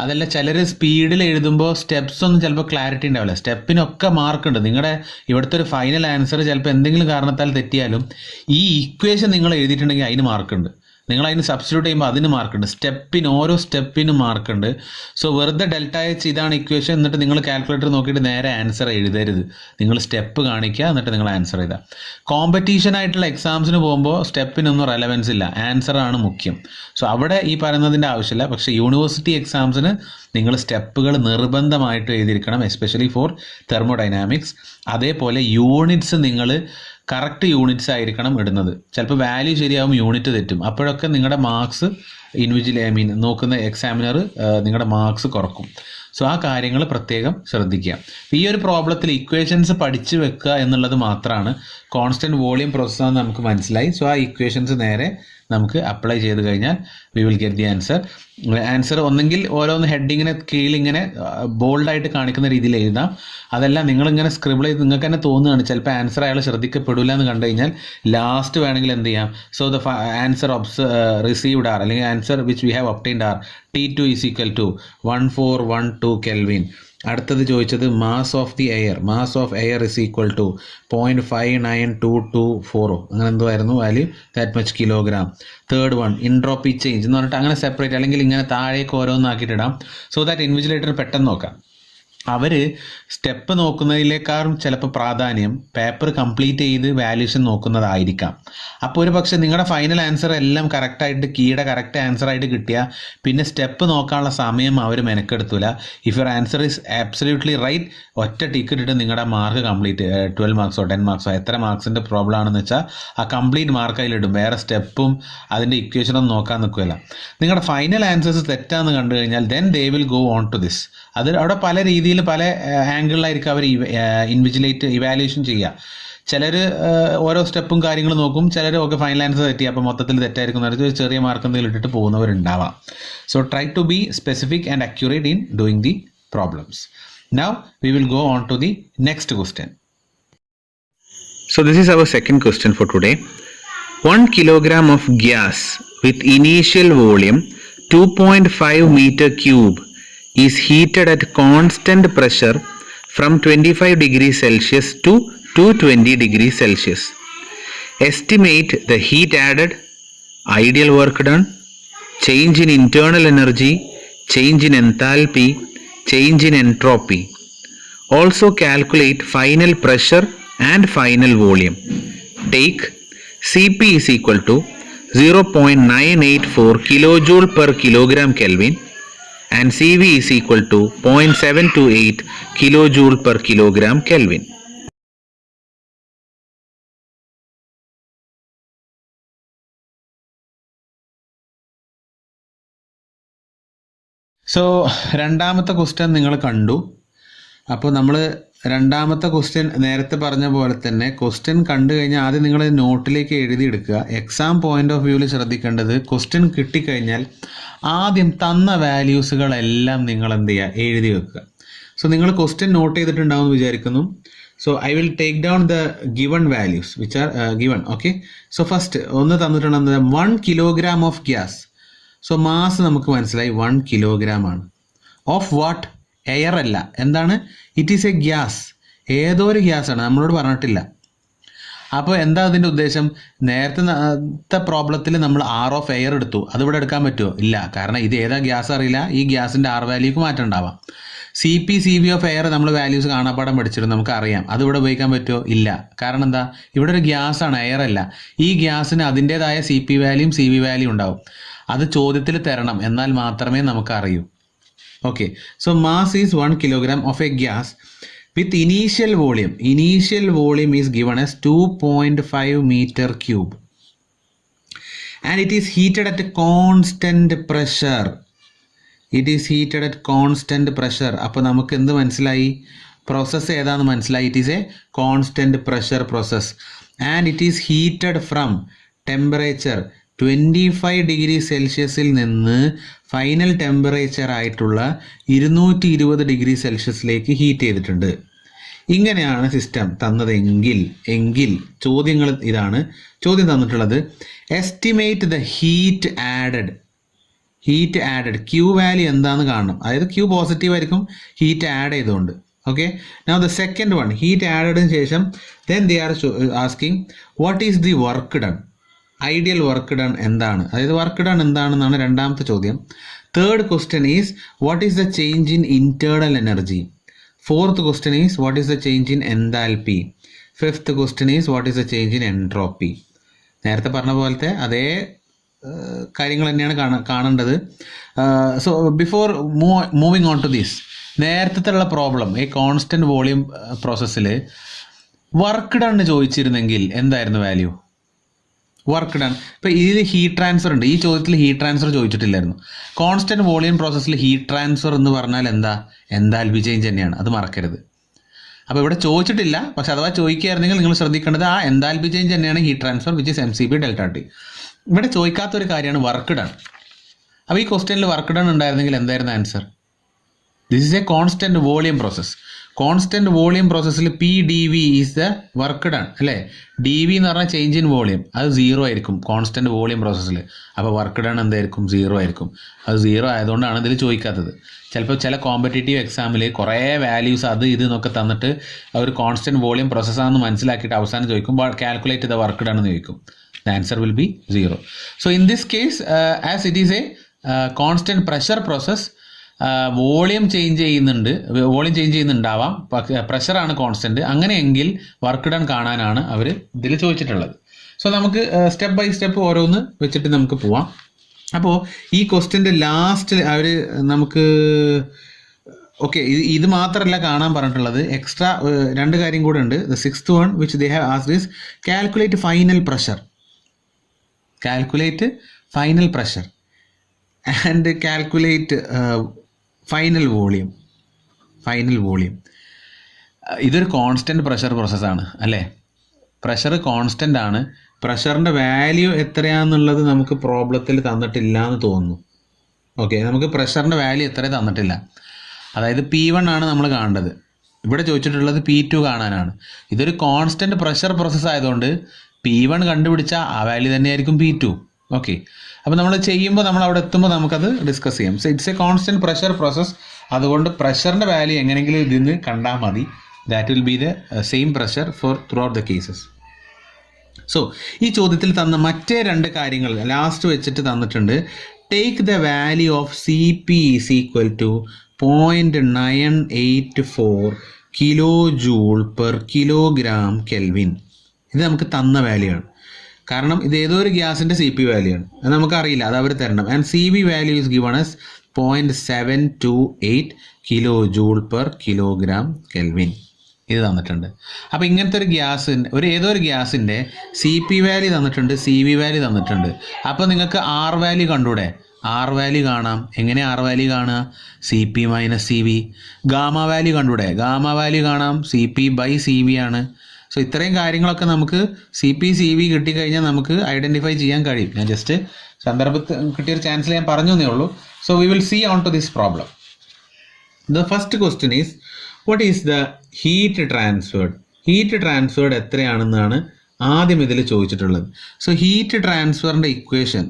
അതല്ല ചിലർ സ്പീഡിൽ എഴുതുമ്പോൾ സ്റ്റെപ്സ് ഒന്നും ചിലപ്പോൾ ക്ലാരിറ്റി ഉണ്ടാവില്ല. സ്റ്റെപ്പിനൊക്കെ മാർക്കുണ്ട്. നിങ്ങളുടെ ഇവിടുത്തെ ഒരു ഫൈനൽ ആൻസർ ചിലപ്പോൾ എന്തെങ്കിലും കാരണത്താൽ തെറ്റിയാലും ഈ ഇക്വേഷൻ നിങ്ങൾ എഴുതിയിട്ടുണ്ടെങ്കിൽ അതിന് മാർക്കുണ്ട്. നിങ്ങൾ അതിന് സബ്സ്റ്റിറ്റ്യൂട്ട് ചെയ്യുമ്പോൾ അതിന് മാർക്കുണ്ട്. ഓരോ സ്റ്റെപ്പിനും മാർക്കുണ്ട്. സോ വെറുതെ ഡെൽറ്റ എച്ച് ഇതാണ് ഇക്വേഷൻ എന്നിട്ട് നിങ്ങൾ കാൽക്കുലേറ്റർ നോക്കിയിട്ട് നേരെ ആൻസർ എഴുതരുത്. നിങ്ങൾ സ്റ്റെപ്പ് കാണിക്കുക, എന്നിട്ട് നിങ്ങൾ ആൻസർ എഴുതുക. കോമ്പറ്റീഷൻ ആയിട്ടുള്ള എക്സാംസിന് പോകുമ്പോൾ സ്റ്റെപ്പിനൊന്നും റെലവൻസ് ഇല്ല, ആൻസറാണ് മുഖ്യം. സോ അവിടെ ഈ പറയുന്നതിൻ്റെ ആവശ്യമില്ല. പക്ഷേ യൂണിവേഴ്സിറ്റി എക്സാംസിന് നിങ്ങൾ സ്റ്റെപ്പുകൾ നിർബന്ധമായിട്ട് എഴുതിയിരിക്കണം, എസ്പെഷ്യലി ഫോർ തെർമോഡൈനാമിക്സ്. അതേപോലെ യൂണിറ്റ്സ് നിങ്ങൾ കറക്റ്റ് യൂണിറ്റ്സ് ആയിരിക്കണം ഇടുന്നത്. ചിലപ്പോൾ വാല്യൂ ശരിയാവും, യൂണിറ്റ് തെറ്റും. അപ്പോഴൊക്കെ നിങ്ങളുടെ മാർക്സ് നോക്കുന്ന എക്സാമിനർ നിങ്ങളുടെ മാർക്സ് കുറക്കും. സോ ആ കാര്യങ്ങൾ പ്രത്യേകം ശ്രദ്ധിക്കുക. ഈ ഒരു പ്രോബ്ലത്തിൽ ഇക്വേഷൻസ് പഠിച്ചു വെക്കുക എന്നുള്ളത് മാത്രമാണ്. കോൺസ്റ്റൻറ്റ് വോളിയം പ്രോസസ്സാണെന്ന് നമുക്ക് മനസ്സിലായി. സോ ആ ഇക്വേഷൻസ് നേരെ നമുക്ക് അപ്ലൈ ചെയ്ത് കഴിഞ്ഞാൽ we will get the answer. ഒന്നെങ്കിൽ ഓരോന്ന് ഹെഡിങ്ങിനെ കീഴിലിങ്ങനെ ബോൾഡായിട്ട് കാണിക്കുന്ന രീതിയിൽ എഴുതാം. അതല്ല നിങ്ങളിങ്ങനെ സ്ക്രിബിൾ ചെയ്ത് നിങ്ങൾക്ക് തന്നെ തോന്നുകയാണ് ചിലപ്പോൾ ആൻസർ അയാൾ ശ്രദ്ധിക്കപ്പെടില്ല എന്ന് കണ്ടു കഴിഞ്ഞാൽ ലാസ്റ്റ് വേണമെങ്കിൽ എന്ത് ചെയ്യാം. So the answer received are അല്ലെങ്കിൽ answer which we have obtained are T2 is equal to 1412 Kelvin. അടുത്തത് ചോദിച്ചത് mass of the air. Mass of air is equal to 0.59224 അങ്ങനെ എന്തോ ആയിരുന്നു value, that much kilogram. Third one entropy change എന്ന് പറഞ്ഞിട്ട് അങ്ങനെ separate അല്ലെങ്കിൽ ഇങ്ങനെ താഴേക്ക് ഓരോന്നാക്കിയിട്ടിടാം. സോ ദാറ്റ് ഇൻവിജിലേറ്റർ പെട്ടെന്ന് നോക്കാം. അവർ സ്റ്റെപ്പ് നോക്കുന്നതിലേക്കാളും ചിലപ്പോൾ പ്രാധാന്യം പേപ്പർ കംപ്ലീറ്റ് ചെയ്ത് വാല്യൂഷൻ നോക്കുന്നതായിരിക്കാം. അപ്പോൾ ഒരു പക്ഷേ നിങ്ങളുടെ ഫൈനൽ ആൻസർ എല്ലാം കറക്റ്റായിട്ട് കീയുടെ കറക്റ്റ് ആൻസറായിട്ട് കിട്ടിയാൽ പിന്നെ സ്റ്റെപ്പ് നോക്കാനുള്ള സമയം അവർ മെനക്കെടുത്തില്ല. If your answer is absolutely right, ഒറ്റ ടിക്കറ്റ് ഇട്ട് നിങ്ങളുടെ മാർക്ക് കംപ്ലീറ്റ് 12 മാർക്സോ 10 മാർക്സോ എത്ര മാർക്സിൻ്റെ പ്രോബ്ലം ആണെന്ന് വെച്ചാൽ ആ കംപ്ലീറ്റ് മാർക്ക് അതിലിടും. വേറെ സ്റ്റെപ്പും അതിൻ്റെ ഇക്വേഷനൊന്നും നോക്കാൻ നിൽക്കുകയില്ല. നിങ്ങളുടെ ഫൈനൽ ആൻസേഴ്സ് തെറ്റാന്ന് കണ്ടു കഴിഞ്ഞാൽ then they will go on to this. അത് അവിടെ പല രീതിയിൽ പല ആംഗിളിലായിരിക്കും അവർ ഇവാലുവേഷൻ ചെയ്യുക. ചിലർ ഓരോ സ്റ്റെപ്പും കാര്യങ്ങളും നോക്കും, ചിലർ ഒക്കെ ഫൈനൽ ആൻസർ തെറ്റി അപ്പോൾ മൊത്തത്തിൽ തെറ്റായിരിക്കും എന്ന് ചെറിയ മാർക്ക് എന്തെങ്കിലും ഇട്ടിട്ട് പോകുന്നവരുണ്ടാവാം. So try to be specific and accurate in doing the problems. Now we will go on to the next question. So this is our second question for today. 1 kilogram of gas with initial volume 2.5 meter cube is heated at constant pressure from 25 degrees Celsius to 220 degrees Celsius. Estimate the heat added, ideal work done, change in internal energy, change in enthalpy, change in entropy. Also calculate final pressure and final volume. Take Cp is equal to 0.984 kilojoule per kilogram Kelvin and Cv is equal to 0.728 kilojoule per kilogram Kelvin. So രണ്ടാമത്തെ question നിങ്ങൾ കണ്ടു. അപ്പോൾ നമ്മൾ രണ്ടാമത്തെ question നേരത്തെ പറഞ്ഞ പോലെ തന്നെ ക്വസ്റ്റ്യൻ കണ്ടു കഴിഞ്ഞാൽ ആദ്യം നിങ്ങൾ നോട്ടിലേക്ക് എഴുതിയെടുക്കുക. എക്സാം പോയിന്റ് ഓഫ് വ്യൂവിൽ ശ്രദ്ധിക്കേണ്ടത് ക്വസ്റ്റ്യൻ കിട്ടിക്കഴിഞ്ഞാൽ ആദ്യം തന്ന വാല്യൂസുകളെല്ലാം നിങ്ങൾ എന്ത് ചെയ്യുക, എഴുതി വെക്കുക. സോ നിങ്ങൾ ക്വസ്റ്റ്യൻ നോട്ട് ചെയ്തിട്ടുണ്ടാവും എന്ന് വിചാരിക്കുന്നു. So I will take down the given values which are given. Okay, so first ഒന്ന് തന്നിട്ടുണ്ട് 1 kilogram of gas. So mass നമുക്ക് മനസ്സിലായി 1 കിലോഗ്രാം ആണ്. Of what? എയർ അല്ല. എന്താണ്? It is A gas. ഏതോ ഒരു ഗ്യാസ് ആണ്, നമ്മളോട് പറഞ്ഞിട്ടില്ല. അപ്പോൾ എന്താ അതിൻ്റെ ഉദ്ദേശം? നേരത്തെ പ്രോബ്ലത്തിൽ നമ്മൾ ആർ ഓഫ് എയർ എടുത്തു, അതിവിടെ എടുക്കാൻ പറ്റുമോ? ഇല്ല, കാരണം ഇത് ഏതാ ഗ്യാസ് അറിയില്ല, ഈ ഗ്യാസിൻ്റെ ആർ വാല്യൂക്ക് മാറ്റം ഉണ്ടാവാം. CP ഓഫ് എയർ നമ്മൾ വാല്യൂസ് കാണാപ്പാടം പഠിച്ചിട്ട് നമുക്കറിയാം. അത് ഇവിടെ ഉപയോഗിക്കാൻ പറ്റുമോ? ഇല്ല. കാരണം എന്താ? ഇവിടെ ഒരു ഗ്യാസ് ആണ്, എയർ അല്ല. ഈ ഗ്യാസിന് അതിൻ്റെതായ CP വാല്യൂയും CV വാല്യൂ ഉണ്ടാവും. അത് ചോദ്യത്തിൽ തരണം, എന്നാൽ മാത്രമേ നമുക്ക് അറിയൂ. Okay, so mass is 1 kilogram of A gas with initial volume. Initial volume is given as 2.5 meter cube and it is heated at a constant pressure. It is heated at constant pressure. അപ്പോൾ നമുക്ക് എന്ത് മനസ്സിലായി? Process ഏതാണെന്ന് മനസ്സിലായി. It is A constant pressure process and it is heated from temperature 25 degree സെൽഷ്യസിൽ നിന്ന് final temperature ആയിട്ടുള്ള 220 degree സെൽഷ്യസിലേക്ക് heat ചെയ്തിട്ടുണ്ട്. ഇങ്ങനെയാണ് സിസ്റ്റം തന്നതെങ്കിൽ ചോദ്യങ്ങൾ ഇതാണ്. ചോദ്യം തന്നിട്ടുള്ളത് estimate the heat added. Q value എന്താണെന്ന് കാണണം. അതായത് ക്യൂ പോസിറ്റീവ് ആയിരിക്കും ഹീറ്റ് ആഡ് ചെയ്തുകൊണ്ട്. Okay, now the second one, heat ആഡഡിന് ശേഷം then they are asking what is the work done. Ideal work done എന്താണ്? അതായത് വർക്ക് ഡൺ എന്താണെന്നാണ് രണ്ടാമത്തെ ചോദ്യം. Third question is what is the change in internal energy. Fourth question is what is the change in enthalpy. Fifth question is what is the change in entropy. നേരത്തെ പറഞ്ഞ പോലത്തെ അതേ കാര്യങ്ങൾ തന്നെയാണ് കാണേണ്ടത്. So before moving on to this, നേരത്തെ ഉള്ള problem ഈ കോൺസ്റ്റൻറ്റ് വോളിയം പ്രോസസ്സിൽ വർക്ക് ഡൺ ചോദിച്ചിരുന്നെങ്കിൽ എന്തായിരുന്നു വാല്യൂ? Work done. ഇപ്പോൾ ഇതിൽ ഹീറ്റ് ട്രാൻസ്ഫർ ഉണ്ട്. ഈ ചോദ്യത്തിൽ ഹീറ്റ് ട്രാൻസ്ഫർ ചോദിച്ചിട്ടില്ലായിരുന്നു. കോൺസ്റ്റൻറ്റ് വോളിയം പ്രോസസ്സിൽ ഹീറ്റ് ട്രാൻസ്ഫർ എന്ന് പറഞ്ഞാൽ എന്താ? എൻതാൽപ്പി ചേഞ്ച് തന്നെയാണ്, അത് മറക്കരുത്. അപ്പോൾ ഇവിടെ ചോദിച്ചിട്ടില്ല, പക്ഷെ അഥവാ ചോദിക്കുകയായിരുന്നെങ്കിൽ നിങ്ങൾ ശ്രദ്ധിക്കേണ്ടത് ആ എൻതാൽപ്പി ചേഞ്ച് തന്നെയാണ് heat transfer which is MCP ΔT. ഇവിടെ ചോദിക്കാത്തൊരു കാര്യമാണ് വർക്ക് ഡൺ. അപ്പോൾ ഈ ക്വസ്റ്റ്യനിൽ വർക്ക് ഡൺ ഉണ്ടായിരുന്നെങ്കിൽ എന്തായിരുന്നു answer? This is A constant volume process. Constant volume പ്രോസസ്സിൽ PdV is the work done അല്ലേ? DV എന്ന് പറഞ്ഞാൽ ചേഞ്ച് ഇൻ വോളിയം, അത് 0 ആയിരിക്കും കോൺസ്റ്റൻറ്റ് വോളിയം പ്രോസസ്സിൽ. അപ്പോൾ വർക്ക് ഡൺ എന്തായിരിക്കും? 0 ആയിരിക്കും. അത് 0 ആയതുകൊണ്ടാണ് ഇതിൽ ചോദിക്കാത്തത്. ചിലപ്പോൾ ചില കോമ്പറ്റേറ്റീവ് എക്സാമിൽ കുറേ വാല്യൂസ് അത് ഇത് എന്നൊക്കെ തന്നിട്ട് ഒരു കോൺസ്റ്റൻറ്റ് വോളിയം പ്രോസസ്സാണെന്ന് മനസ്സിലാക്കിയിട്ട് അവസാനം ചോദിക്കും കാൽക്കുലേറ്റ് ദ വർക്ക് ഡൺ എന്ന് ചോദിക്കും. The answer will be 0. So in this case, as it is a constant pressure process, volume change ചെയ്യുന്നുണ്ടാവാം, പ്രഷറാണ് കോൺസ്റ്റൻറ്റ്. അങ്ങനെയെങ്കിൽ വർക്ക് ഡൺ കാണാനാണ് അവർ ഇതിൽ ചോദിച്ചിട്ടുള്ളത്. സോ നമുക്ക് സ്റ്റെപ്പ് ബൈ സ്റ്റെപ്പ് ഓരോന്ന് വെച്ചിട്ട് നമുക്ക് പോവാം. അപ്പോൾ ഈ ക്വസ്റ്റ്യൻ്റെ ലാസ്റ്റ് അവർ നമുക്ക് ഓക്കെ ഇത് മാത്രമല്ല കാണാൻ പറഞ്ഞിട്ടുള്ളത്, എക്സ്ട്രാ 2 കാര്യം കൂടെ ഉണ്ട്. The sixth one which they have asked is calculate final pressure. Calculate final pressure and calculate final volume. ഇതൊരു കോൺസ്റ്റൻറ്റ് പ്രഷർ പ്രോസസ്സാണ് അല്ലേ? പ്രഷർ കോൺസ്റ്റൻ്റ് ആണ്. പ്രഷറിൻ്റെ വാല്യൂ എത്രയാണെന്നുള്ളത് നമുക്ക് പ്രോബ്ലത്തിൽ തന്നിട്ടില്ല എന്ന് തോന്നുന്നു. ഓക്കെ, നമുക്ക് പ്രഷറിൻ്റെ വാല്യൂ എത്ര തന്നിട്ടില്ല. അതായത് P1 ആണ് നമ്മൾ കാണേണ്ടത്. ഇവിടെ ചോദിച്ചിട്ടുള്ളത് P2 കാണാനാണ്. ഇതൊരു കോൺസ്റ്റൻറ്റ് പ്രഷർ പ്രോസസ്സ് ആയതുകൊണ്ട് P1 കണ്ടുപിടിച്ചാൽ ആ വാല്യൂ തന്നെയായിരിക്കും P2. ഓക്കെ, അപ്പോൾ നമ്മൾ ചെയ്യുമ്പോൾ നമ്മൾ അവിടെ എത്തുമ്പോൾ നമുക്കത് ഡിസ്കസ് ചെയ്യാം. So it's a constant pressure process. അതുകൊണ്ട് പ്രഷറിൻ്റെ വാല്യൂ എങ്ങനെയെങ്കിലും ഇതിൽ നിന്ന് കണ്ടാൽ മതി. That will be the same pressure for throughout the cases. സോ ഈ ചോദ്യത്തിൽ തന്ന മറ്റേ 2 കാര്യങ്ങൾ ലാസ്റ്റ് വെച്ചിട്ട് തന്നിട്ടുണ്ട്. Take the value of CP is equal to 0.984 kJ/kg Kelvin. ഇത് നമുക്ക് തന്ന വാല്യൂ ആണ്. കാരണം ഇത് ഏതോ ഒരു ഗ്യാസിൻ്റെ CP വാല്യൂ ആണ്, അത് നമുക്കറിയില്ല, അത് അവർ തരണം. And CV value is given as 0.728 kJ/kg Kelvin. ഇത് തന്നിട്ടുണ്ട്. അപ്പോൾ ഇങ്ങനത്തെ ഒരു ഏതോ ഒരു ഗ്യാസിൻ്റെ CP വാല്യൂ തന്നിട്ടുണ്ട്, CV വാല്യൂ തന്നിട്ടുണ്ട്. അപ്പോൾ നിങ്ങൾക്ക് R വാല്യൂ കണ്ടൂടെ? R വാല്യൂ കാണാം. എങ്ങനെ R വാല്യൂ കാണുക? CP - CV. ഗാമ വാല്യൂ കണ്ടൂടെ? ഗാമ വാല്യൂ കാണാം, CP/CV ആണ്. സോ ഇത്രയും കാര്യങ്ങളൊക്കെ നമുക്ക് CP CV കിട്ടിക്കഴിഞ്ഞാൽ നമുക്ക് ഐഡൻറ്റിഫൈ ചെയ്യാൻ കഴിയും. ഞാൻ ജസ്റ്റ് സന്ദർഭത്തിൽ കിട്ടിയൊരു ചാൻസിൽ ഞാൻ പറഞ്ഞു എന്നേ ഉള്ളൂ. So we will see on to this problem. The first question is what is the heat transferred. Heat transferred എത്രയാണെന്നാണ് ആദ്യം ഇതിൽ ചോദിച്ചിട്ടുള്ളത്. സോ ഹീറ്റ് ട്രാൻസ്ഫറിൻ്റെ ഇക്വേഷൻ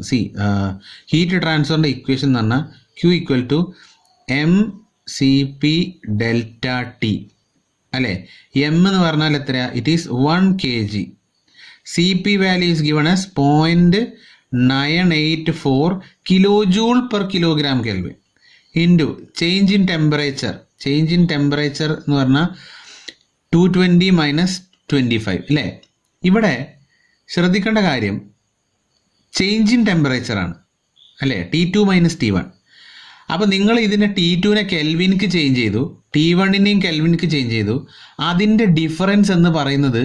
ഹീറ്റ് ട്രാൻസ്ഫറിൻ്റെ ഇക്വേഷൻ എന്ന് പറഞ്ഞാൽ Q = mCp ΔT അല്ലേ? M എന്ന് പറഞ്ഞാൽ എത്രയാ? It is 1 kg. CP value is given as 0.984 kJ/kg Kelvin into change in temperature. Change in temperature എന്ന് പറഞ്ഞാൽ 220 മൈനസ് 25 അല്ലേ? ഇവിടെ ശ്രദ്ധിക്കേണ്ട കാര്യം ചേഞ്ച് ഇൻ ടെമ്പറേച്ചറാണ് അല്ലേ, T2 മൈനസ് T1. അപ്പോൾ നിങ്ങൾ ഇതിനെ T2നെ കെൽവിൻക്ക് ചേഞ്ച് ചെയ്തു, T1നെയും കെൽവിൻക്ക് ചേഞ്ച് ചെയ്തു. അതിൻ്റെ ഡിഫറൻസ് എന്ന് പറയുന്നത്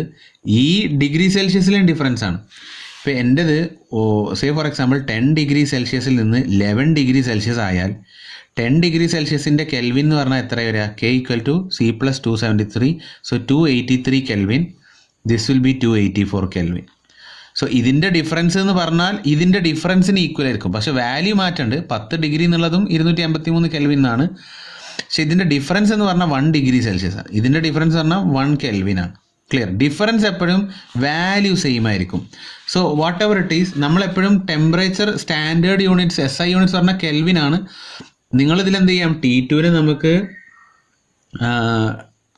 ഈ ഡിഗ്രി സെൽഷ്യസിലെയും ഡിഫറൻസ് ആണ്. ഇപ്പോൾ എൻ്റെത് സേ ഫോർ എക്സാമ്പിൾ 10 ഡിഗ്രി സെൽഷ്യസിൽ നിന്ന് 11 ഡിഗ്രി സെൽഷ്യസ് ആയാൽ 10 ഡിഗ്രി സെൽഷ്യസിൻ്റെ കെൽവിൻ എന്ന് പറഞ്ഞാൽ എത്ര വരിക? K equal to C+273. So 283 kelvin. This will be 284 kelvin. So ഇതിൻ്റെ ഡിഫറൻസ് എന്ന് പറഞ്ഞാൽ ഇതിൻ്റെ ഡിഫറൻസിന് ഈക്വൽ ആയിരിക്കും. പക്ഷേ വാല്യൂ മാറ്റുണ്ട്. 10 ഡിഗ്രി എന്നുള്ളതും 283 കെൽവിൻ എന്നാണ്. പക്ഷേ ഇതിൻ്റെ ഡിഫറൻസ് എന്ന് പറഞ്ഞാൽ 1 ഡിഗ്രി സെൽഷ്യസ് ആണ്. ഇതിൻ്റെ ഡിഫറൻസ് പറഞ്ഞാൽ 1 കെൽവിൻ ആണ്. ക്ലിയർ? ഡിഫറൻസ് എപ്പോഴും വാല്യൂ സെയിം ആയിരിക്കും. So whatever it is, നമ്മളെപ്പോഴും temperature standard units SI units പറഞ്ഞാൽ കെൽവിൻ ആണ്. നിങ്ങളിതിൽ എന്ത് ചെയ്യാം? T2നെ നമുക്ക്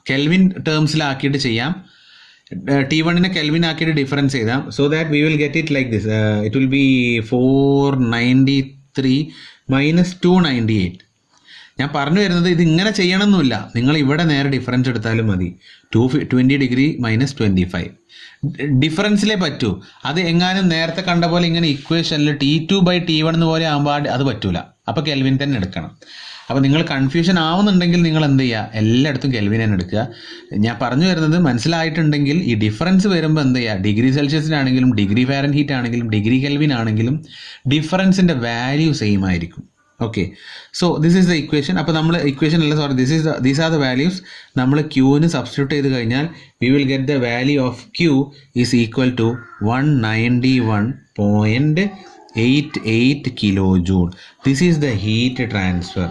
കെൽവിൻ ടേംസിലാക്കിയിട്ട് ചെയ്യാം, T1നെ കെൽവിൻ ആക്കിയിട്ട് ഡിഫറൻസ് ചെയ്താം. So that we will get it like this. It will be 493 minus 298. ഞാൻ പറഞ്ഞു വരുന്നത് ഇത് ഇങ്ങനെ ചെയ്യണമെന്നില്ല, നിങ്ങൾ ഇവിടെ നേരെ ഡിഫറൻസ് എടുത്താലും മതി. 220 ഡിഗ്രി മൈനസ് 25 ഡിഫറൻസിലേ പറ്റൂ. അത് എങ്ങാനും നേരത്തെ കണ്ട പോലെ ഇങ്ങനെ ഇക്വേഷനിൽ T2/T1 എന്ന് പോലെ ആകുമ്പോൾ അത് പറ്റൂല. അപ്പോൾ കെൽവിൻ തന്നെ എടുക്കണം. അപ്പോൾ നിങ്ങൾ കൺഫ്യൂഷൻ ആവുന്നുണ്ടെങ്കിൽ നിങ്ങൾ എന്ത് ചെയ്യുക? എല്ലായിടത്തും കെൽവിൻ തന്നെ എടുക്കുക. ഞാൻ പറഞ്ഞു വരുന്നത് മനസ്സിലായിട്ടുണ്ടെങ്കിൽ ഈ ഡിഫറൻസ് വരുമ്പോൾ എന്ത് ചെയ്യുക? ഡിഗ്രി സെൽഷ്യസിലാണെങ്കിലും ഡിഗ്രി ഫാരൻഹീറ്റ് ആണെങ്കിലും ഡിഗ്രി കെൽവിൻ ആണെങ്കിലും ഡിഫറൻസിൻ്റെ വാല്യൂ സെയിം ആയിരിക്കും. Okay, so this is the equation. അപ്പോൾ നമ്മൾ ഇക്വേഷൻ അല്ല, sorry, these are the values. നമ്മൾ ക്യൂവിന് സബ്സ്റ്റിറ്റ്യൂട്ട് ചെയ്ത് കഴിഞ്ഞാൽ we will get the value of Q is equal to 191.88 kilo joule. This is the heat transfer.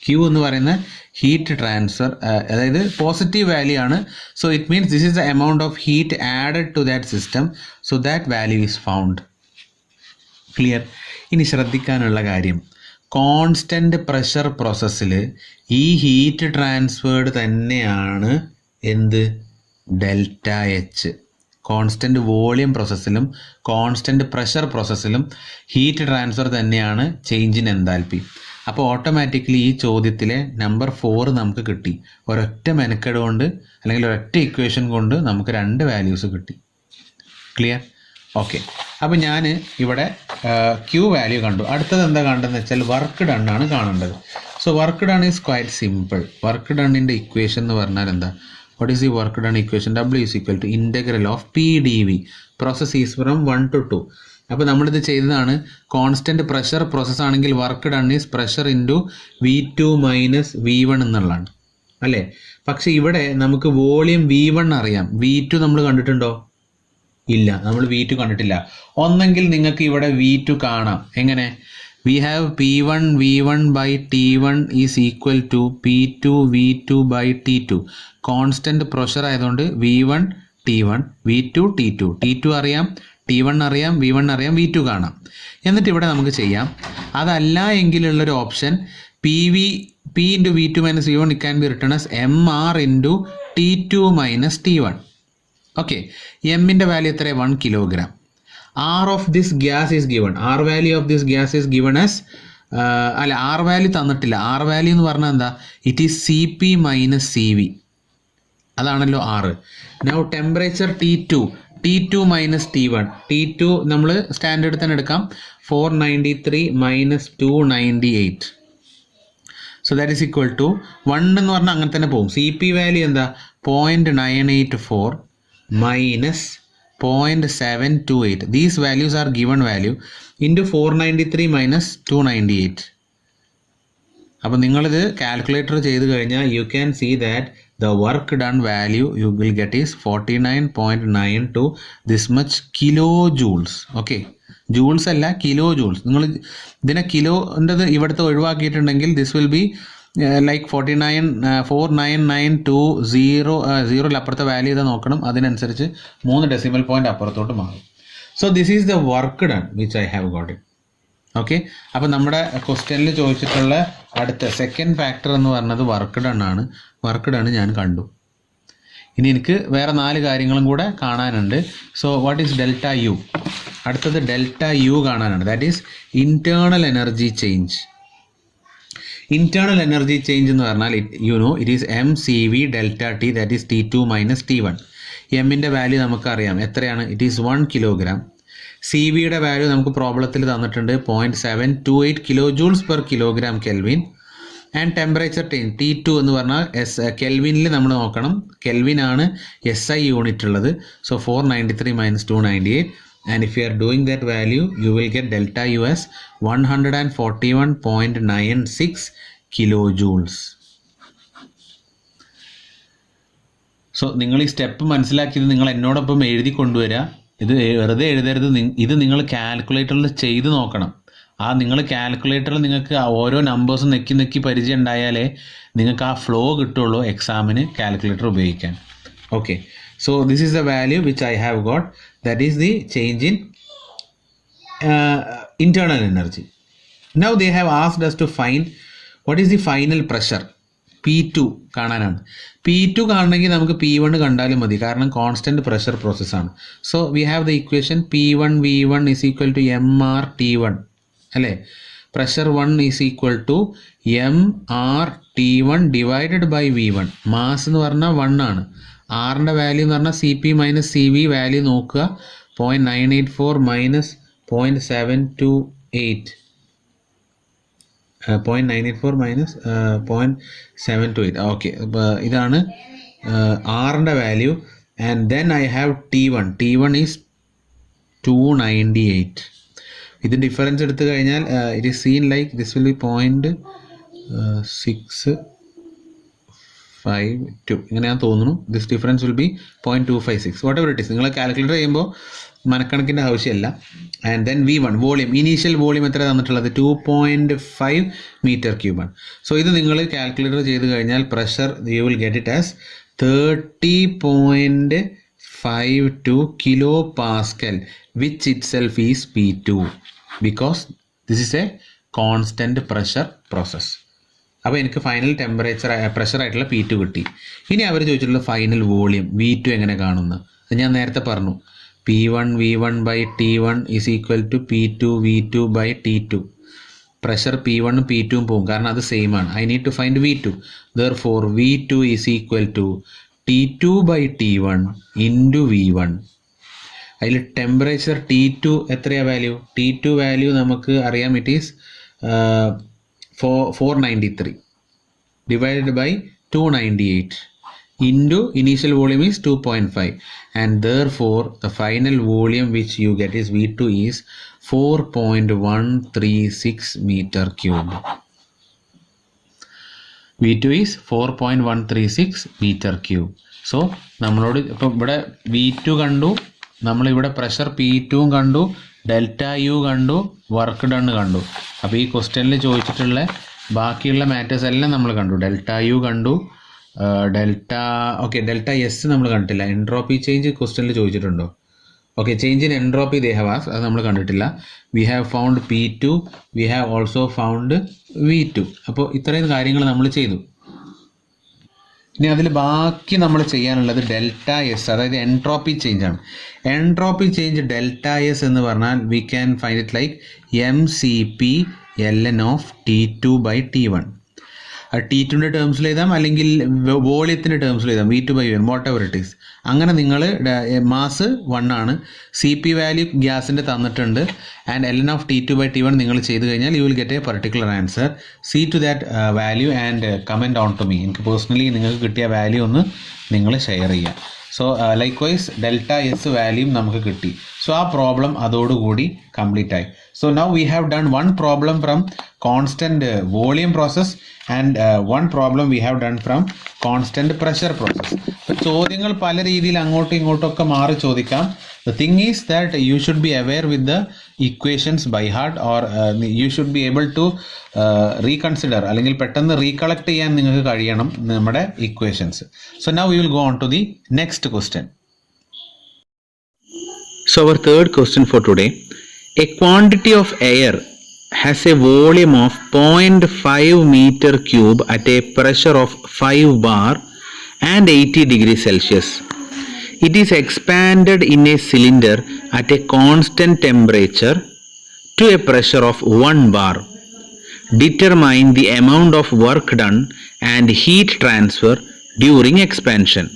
Q എന്ന് പറയുന്ന heat transfer, അതായത് പോസിറ്റീവ് വാല്യൂ ആണ്. So it means this is the amount of heat added to that system. So that value is found. Clear? ഇനി ശ്രദ്ധിക്കാനുള്ള കാര്യം, constant pressure പ്രോസസ്സിൽ ഈ heat transferred തന്നെയാണ് എന്ത്? ΔH. കോൺസ്റ്റൻ്റ് വോളിയം പ്രോസസ്സിലും കോൺസ്റ്റൻ്റ് പ്രഷർ പ്രോസസ്സിലും ഹീറ്റ് ട്രാൻസ്ഫർ തന്നെയാണ് ചേഞ്ച് ഇൻ എൻതാൽപ്പി. അപ്പോൾ ഓട്ടോമാറ്റിക്കലി ഈ ചോദ്യത്തിലെ നമ്പർ 4 നമുക്ക് കിട്ടി. ഒരൊറ്റ മെനക്കെട് കൊണ്ട് അല്ലെങ്കിൽ ഒരൊറ്റ ഇക്വേഷൻ കൊണ്ട് നമുക്ക് 2 വാല്യൂസ് കിട്ടി. ക്ലിയർ? ഓക്കെ, അപ്പോൾ ഞാൻ ഇവിടെ ക്യൂ വാല്യൂ കണ്ടു. അടുത്തത് എന്താ കണ്ടതെന്ന് വെച്ചാൽ വർക്ക് ഡൺ ആണ് കാണേണ്ടത്. So work done is quite simple. Work ഡണ്ണിൻ്റെ ഇക്വേഷൻ എന്ന് പറഞ്ഞാൽ എന്താ? What is the work done equation? W is equal to integral of PdV. Process is from 1 to 2. അപ്പോൾ നമ്മളിത് ചെയ്തതാണ്. കോൺസ്റ്റൻറ്റ് പ്രഷർ പ്രോസസ് ആണെങ്കിൽ work done is pressure into V2 minus V1 എന്നുള്ളതാണ് അല്ലേ? പക്ഷേ ഇവിടെ നമുക്ക് വോളിയം V1 അറിയാം. V2 നമ്മൾ കണ്ടിട്ടുണ്ടോ? ഇല്ല, നമ്മൾ V2 കണ്ടിട്ടില്ല. ഒന്നെങ്കിൽ നിങ്ങൾക്ക് ഇവിടെ V2 കാണാം. എങ്ങനെ? We have P1 V1/T1 is equal to P2 V2/T2. Constant pressure ആയതുകൊണ്ട് V1 T1, V2 T2. T2 അറിയാം, T1 അറിയാം, V1 അറിയാം, V2 കാണാം. എന്നിട്ട് ഇവിടെ നമുക്ക് ചെയ്യാം. അതല്ല എങ്കിലുള്ളൊരു option P into V2 minus V1 it can be written as MR into T2 minus T1. Okay, എമ്മിൻ്റെ വാല്യൂ എത്ര? 1 kilogram. R of this gas is given. R value of this gas is given as അല്ല, R value തന്നിട്ടില്ല. R value എന്ന് പറഞ്ഞാൽ എന്താ? It is CP minus CV. അതാണല്ലോ R. Now temperature T2 minus T1. T2 നമ്മൾ standard തന്നെ എടുക്കാം. 493 minus 298. So that is equal to 1 എന്ന് പറഞ്ഞാൽ അങ്ങനെ തന്നെ പോകും. CP വാല്യൂ എന്താ? 0.984 minus 0.728. These values are given value into 493 minus 298. അപ്പോൾ നിങ്ങളിത് കാൽക്കുലേറ്റർ ചെയ്ത് കഴിഞ്ഞാൽ you can see that the work done value you will get is 49.92 this much kilojoules. Okay, joules അല്ല, കിലോ ജൂൾസ്. നിങ്ങൾ ഇതിനെ കിലോൻ്റെത് ഇവിടുത്തെ ഒഴിവാക്കിയിട്ടുണ്ടെങ്കിൽ ദിസ് വിൽ ബി ലൈക്ക് 49.4920 അപ്പുറത്തെ വാല്യൂ ചെയ്താൽ നോക്കണം. അതിനനുസരിച്ച് 3 ഡെസിമൽ പോയിൻ്റ് അപ്പുറത്തോട്ട് മാറും. So this is the work done which I have got it. Okay, അപ്പോൾ നമ്മുടെ ക്വസ്റ്റ്യനിൽ ചോദിച്ചിട്ടുള്ള അടുത്ത സെക്കൻഡ് ഫാക്ടർ എന്ന് പറഞ്ഞത് വർക്ക് ഡൺ ആണ്. വർക്ക് ഡൺ ഞാൻ കണ്ടു. ഇനി എനിക്ക് വേറെ 4 കാര്യങ്ങളും കൂടെ കാണാനുണ്ട്. So what is ΔU? അടുത്തത് ΔU കാണാനാണ്. That is internal energy change. Internal energy change എന്ന് പറഞ്ഞാൽ it is mCV delta T, that is T2 minus T1. എമ്മിൻ്റെ വാല്യൂ നമുക്കറിയാം എത്രയാണ്, ഇറ്റ് ഈസ് 1 കിലോഗ്രാം. സി വിയുടെ വാല്യൂ നമുക്ക് പ്രോബ്ലത്തിൽ തന്നിട്ടുണ്ട് 0.728 kilo joules per kilogram kelvin. And temperature T2 എന്ന് പറഞ്ഞാൽ കെൽവിനിൽ നമ്മൾ നോക്കണം, കെൽവിനാണ് SI യൂണിറ്റ് ഉള്ളത്. So 493 minus 298, and if you are doing that value you will get delta U as 141.96 kilojoules. So നിങ്ങൾ ഈ സ്റ്റെപ്പ് മനസ്സിലാക്കിയത് നിങ്ങൾ എന്നോടൊപ്പം എഴുതി കൊണ്ടുവരിക. ഇത് വെറുതെ എഴുതരുത്, ഇത് നിങ്ങൾ കാൽക്കുലേറ്ററിൽ ചെയ്ത് നോക്കണം. നിങ്ങൾ കാൽക്കുലേറ്ററിൽ നിങ്ങൾക്ക് ഓരോ നമ്പേഴ്സ് നെക്കി പരിചയം ഉണ്ടായാലേ നിങ്ങൾക്ക് ആ ഫ്ലോ കിട്ടുള്ളൂ എക്സാമിന് കാൽക്കുലേറ്റർ ഉപയോഗിക്കാൻ. Okay, so this is the value which I have got, that is the change in internal energy. Now they have asked us to find what is the final pressure. P2 കാണാനാണ്. P2 കാണണമെങ്കിൽ നമുക്ക് P1 കണ്ടാലും മതി, കാരണം constant pressure പ്രോസസ്സാണ്. So we have the equation P1 V1 is equal to MR T1 അല്ലേ. Pressure 1 is equal to MR T1 divided by V1. Mass എന്ന് പറഞ്ഞാൽ 1 ആണ്. ആറിൻ്റെ വാല്യൂ എന്ന് പറഞ്ഞാൽ CP മൈനസ് CV വാല്യൂ നോക്കുക, 0.984 മൈനസ് 0.728 0.984 മൈനസ് 0.728. ഓക്കെ, ഇതാണ് ആറിൻ്റെ value. And then I have T1 is 298. ഇത് ഡിഫറൻസ് എടുത്തു കഴിഞ്ഞാൽ it is seen like this will B 0.652 ഇങ്ങനെയാണെന്ന് തോന്നുന്നു. This difference will be 0.256 what ever it is. നിങ്ങൾ കാൽക്കുലേറ്റ് ചെയ്യുമ്പോൾ മനക്കണക്കിൻ്റെ ആവശ്യമില്ല. And then V1 volume, initial volume എത്ര തന്നിട്ടുള്ളത് 2.5 മീറ്റർ ക്യൂബാണ്. സോ ഇത് നിങ്ങൾ കാൽക്കുലേറ്റർ ചെയ്ത് കഴിഞ്ഞാൽ pressure U will get it as 30.52 kilo Pascal, which it self is P2 because this is A constant pressure process. അപ്പോൾ എനിക്ക് ഫൈനൽ ടെമ്പറേച്ചർ പ്രഷർ ആയിട്ടുള്ള P2 കിട്ടി. ഇനി അവർ ചോദിച്ചിട്ടുള്ള ഫൈനൽ വോളിയം V2 എങ്ങനെ കാണുന്നു. അത് ഞാൻ നേരത്തെ പറഞ്ഞു, P1 V1 by T1 is equal to P2 V2 by T2. Pressure P1 P2 പോകും, കാരണം അത് സെയിം ആണ്. I need to find V2. Therefore V2 is equal to T2 by T1 into V1. അതിൽ ടെമ്പറേച്ചർ T2 എത്രയാ value? T2 value നമുക്ക് അറിയാം, it is 493 divided by 298 into initial volume is 2.5, and therefore the final volume which you get is V2 is 4.136 meter cube. V2 is 4.136 meter cube. So നമ്മളോട് ഇപ്പം ഇവിടെ V2 കണ്ടു, നമ്മളിവിടെ pressure P2 കണ്ടു, delta U കണ്ടു, work done കണ്ടു. അപ്പോൾ ഈ ക്വസ്റ്റ്യനിൽ ചോദിച്ചിട്ടുള്ള ബാക്കിയുള്ള മാറ്റേഴ്സ് എല്ലാം നമ്മൾ കണ്ടു. ഡെൽറ്റ യു കണ്ടു, ഡെൽറ്റ എസ് നമ്മൾ കണ്ടിട്ടില്ല. എൻട്രോപ്പി ചേഞ്ച് ക്വസ്റ്റ്യനിൽ ചോദിച്ചിട്ടുണ്ടോ? Okay, change in entropy they have asked, അത് നമ്മൾ കണ്ടിട്ടില്ല. We have found P2, we have also found V2. അപ്പോൾ ഇത്രയും കാര്യങ്ങൾ നമ്മൾ ചെയ്തു. ഇനി അതിൽ ബാക്കി നമ്മൾ ചെയ്യാനുള്ളത് ഡെൽറ്റ എസ്, അതായത് എൻട്രോപ്പി ചേഞ്ച് ആണ്. എൻട്രോപ്പി ചേഞ്ച് ഡെൽറ്റ എസ് എന്ന് പറഞ്ഞാൽ we can find it like MCP ln of T2 by T1. T2ൻ്റെ ടേംസിൽ എഴുതാം, അല്ലെങ്കിൽ വോളിയത്തിൻ്റെ ടേംസിൽ എഴുതാം, V2 by V1 what ever it is. അങ്ങനെ നിങ്ങൾ മാസ് 1 ആണ്, CP വാല്യൂ ഗ്യാസിൻ്റെ തന്നിട്ടുണ്ട്, and ln of T2 by T1 നിങ്ങൾ ചെയ്ത് കഴിഞ്ഞാൽ you will get a particular answer. See to that value and comment on to me. എനിക്ക് personally നിങ്ങൾക്ക് കിട്ടിയ വാല്യൂ ഒന്ന് നിങ്ങൾ ഷെയർ ചെയ്യാം. സോ ലൈക്ക്വൈസ് ഡെൽറ്റ എസ് വാല്യൂം നമുക്ക് കിട്ടി. സോ ആ പ്രോബ്ലം അതോടുകൂടി കംപ്ലീറ്റ് ആയി. So now we have done one problem from constant volume process and one problem we have done from constant pressure process. അപ്പോൾ ചോദ്യങ്ങൾ പല രീതിയിൽ അങ്ങോട്ടും ഇങ്ങോട്ടൊക്കെ മാറി ചോദിക്കാം. The thing is that you should be aware with the equations by heart, or you should be able to reconsider, അല്ലെങ്കിൽ പെട്ടെന്ന് റീകളക്ട് ചെയ്യാൻ നിങ്ങൾക്ക് കഴിയണം നമ്മുടെ equations. So now we will go on to the next question. So our third question for today, a quantity of air has a volume of 0.5 meter cube at a pressure of 5 bar and 80 degrees Celsius. It is expanded in a cylinder at a constant temperature to a pressure of 1 bar. determine the amount of work done and heat transfer during expansion.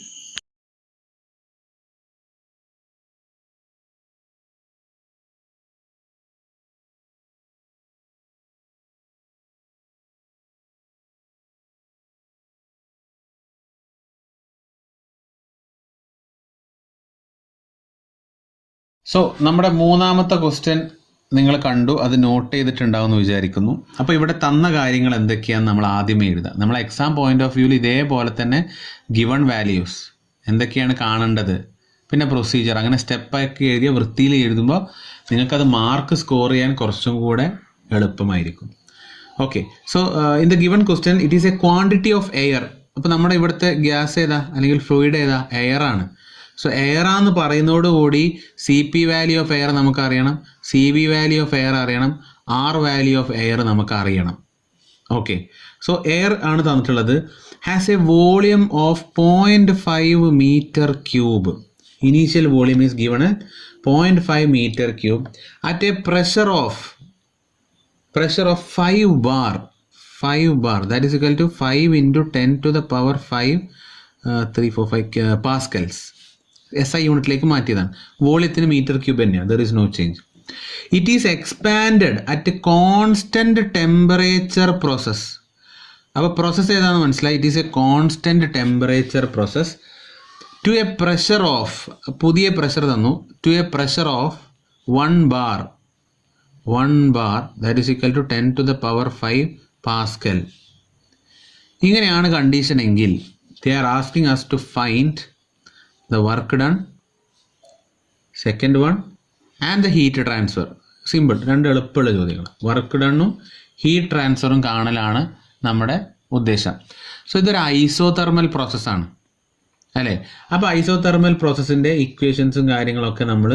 So നമ്മുടെ മൂന്നാമത്തെ question നിങ്ങൾ കണ്ടു, അത് not ചെയ്തിട്ടുണ്ടാവുമെന്ന് വിചാരിക്കുന്നു. അപ്പോൾ ഇവിടെ തന്ന കാര്യങ്ങൾ എന്തൊക്കെയാണെന്ന് നമ്മൾ ആദ്യമേ എഴുതാം. നമ്മൾ എക്സാം പോയിന്റ് ഓഫ് വ്യൂവിൽ ഇതേപോലെ തന്നെ ഗിവൺ വാല്യൂസ് എന്തൊക്കെയാണ് കാണേണ്ടത്, പിന്നെ പ്രൊസീജിയർ, അങ്ങനെ സ്റ്റെപ്പാക്കി എഴുതിയ വൃത്തിയിൽ എഴുതുമ്പോൾ നിങ്ങൾക്കത് മാർക്ക് സ്കോർ ചെയ്യാൻ കുറച്ചും കൂടെ എളുപ്പമായിരിക്കും. Okay, so in the given question it is A quantity of air. അപ്പോൾ നമ്മുടെ ഇവിടുത്തെ ഗ്യാസ് ഏതാ അല്ലെങ്കിൽ ഫ്ലൂയിഡ് ഏതാ? എയർ ആണ്. സോ എയർ ആന്ന് പറയുന്നതോടുകൂടി C P value of air നമുക്കറിയണം, C V value of air അറിയണം, ആർ വാല്യൂ ഓഫ് എയർ നമുക്ക് അറിയണം. ഓക്കെ, സോ എയർ ആണ് തന്നിട്ടുള്ളത്. Has a volume of 0.5 metre cube. Initial volume is given 0.5 metre cube at a pressure of 5 bar. 5 bar, that is equal to 5 into 10 to the power 5 345 pascals. SI യൂണിറ്റിലേക്ക് മാറ്റിയതാണ്. വോളിയത്തിന് meter cube തന്നെയാണ്, there is no change. It is expanded at constant temperature process. അപ്പോൾ process ഏതാണെന്ന് മനസ്സിലായി. It is a constant temperature process to a pressure of, പുതിയ pressure തന്നു, to a pressure of 1 bar, that is equal to 10 to the power 5 pascal. ഇങ്ങനെയാണ് condition എങ്കിൽ they are asking us to find the work done, second one, and the heat transfer. Simple, രണ്ട് എളുപ്പമുള്ള ചോദ്യങ്ങൾ. Work ഡണ്ണും heat ട്രാൻസ്ഫറും കാണലാണ് നമ്മുടെ ഉദ്ദേശം. So ഇതൊരു isothermal പ്രോസസ്സാണ് അല്ലേ. അപ്പോൾ ഐസോതെർമൽ പ്രോസസ്സിൻ്റെ ഇക്വേഷൻസും കാര്യങ്ങളൊക്കെ നമ്മൾ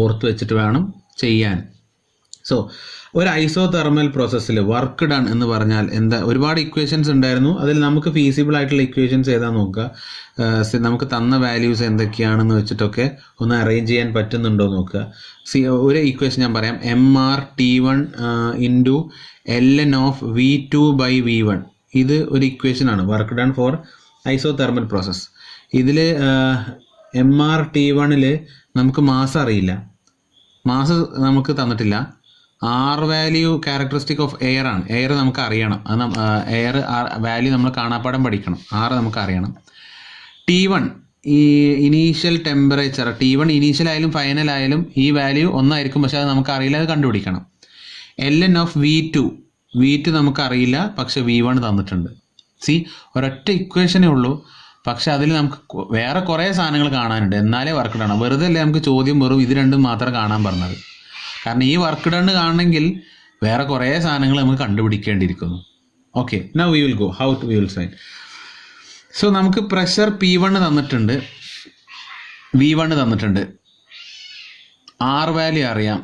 ഓർത്ത് വെച്ചിട്ട് വേണം ചെയ്യാൻ. സോ ഒരു ഐസോതെർമൽ പ്രോസസ്സിൽ വർക്ക് ഡൺ എന്ന് പറഞ്ഞാൽ എന്താ? ഒരുപാട് ഇക്വേഷൻസ് ഉണ്ടായിരുന്നു. അതിൽ നമുക്ക് ഫീസിബിൾ ആയിട്ടുള്ള ഇക്വേഷൻസ് ഏതാ നോക്കുക. നമുക്ക് തന്ന വാല്യൂസ് എന്തൊക്കെയാണെന്ന് വെച്ചിട്ടൊക്കെ ഒന്ന് അറേഞ്ച് ചെയ്യാൻ പറ്റുന്നുണ്ടോ നോക്കുക. ഒരു ഇക്വേഷൻ ഞാൻ പറയാം. MR/T1 into ln of V2/V1. ഇത് ഒരു ഇക്വേഷനാണ്, work done for isothermal process. ഇതിൽ MR/T1 നമുക്ക് മാസം അറിയില്ല, മാസം നമുക്ക് തന്നിട്ടില്ല. R value characteristic of air ആണ്, എയർ നമുക്ക് അറിയണം. അത് എയർ വാല്യൂ നമ്മൾ കാണാപ്പാടം പഠിക്കണം, ആർ നമുക്ക് അറിയണം. T1 ഈ ഇനീഷ്യൽ ടെമ്പറേച്ചർ, T1 ഇനീഷ്യൽ ആയാലും ഫൈനൽ ആയാലും ഈ വാല്യൂ ഒന്നായിരിക്കും, പക്ഷെ അത് നമുക്ക് അറിയില്ല, അത് കണ്ടുപിടിക്കണം. ln ഓഫ് V2 നമുക്ക് അറിയില്ല, പക്ഷെ V1 തന്നിട്ടുണ്ട്. ഒരൊറ്റ ഇക്വേഷനേ ഉള്ളൂ, പക്ഷെ അതിൽ നമുക്ക് വേറെ കുറേ സാധനങ്ങൾ കാണാനുണ്ട്, എന്നാലേ വർക്ക് ഡൺ. വെറുതെ അല്ലേ നമുക്ക് ചോദ്യം വെറും ഇത് രണ്ടും മാത്രം കാണാൻ പറഞ്ഞത്. കാരണം ഈ വർക്ക് ഡൺ കാണണമെങ്കിൽ വേറെ കുറേ സാധനങ്ങൾ നമുക്ക് കണ്ടുപിടിക്കേണ്ടിയിരിക്കുന്നു. Okay, now we will go how to we will find. So നമുക്ക് പ്രഷർ P1 തന്നിട്ടുണ്ട്, V1 തന്നിട്ടുണ്ട്, ആർ വാല്യൂ അറിയാം,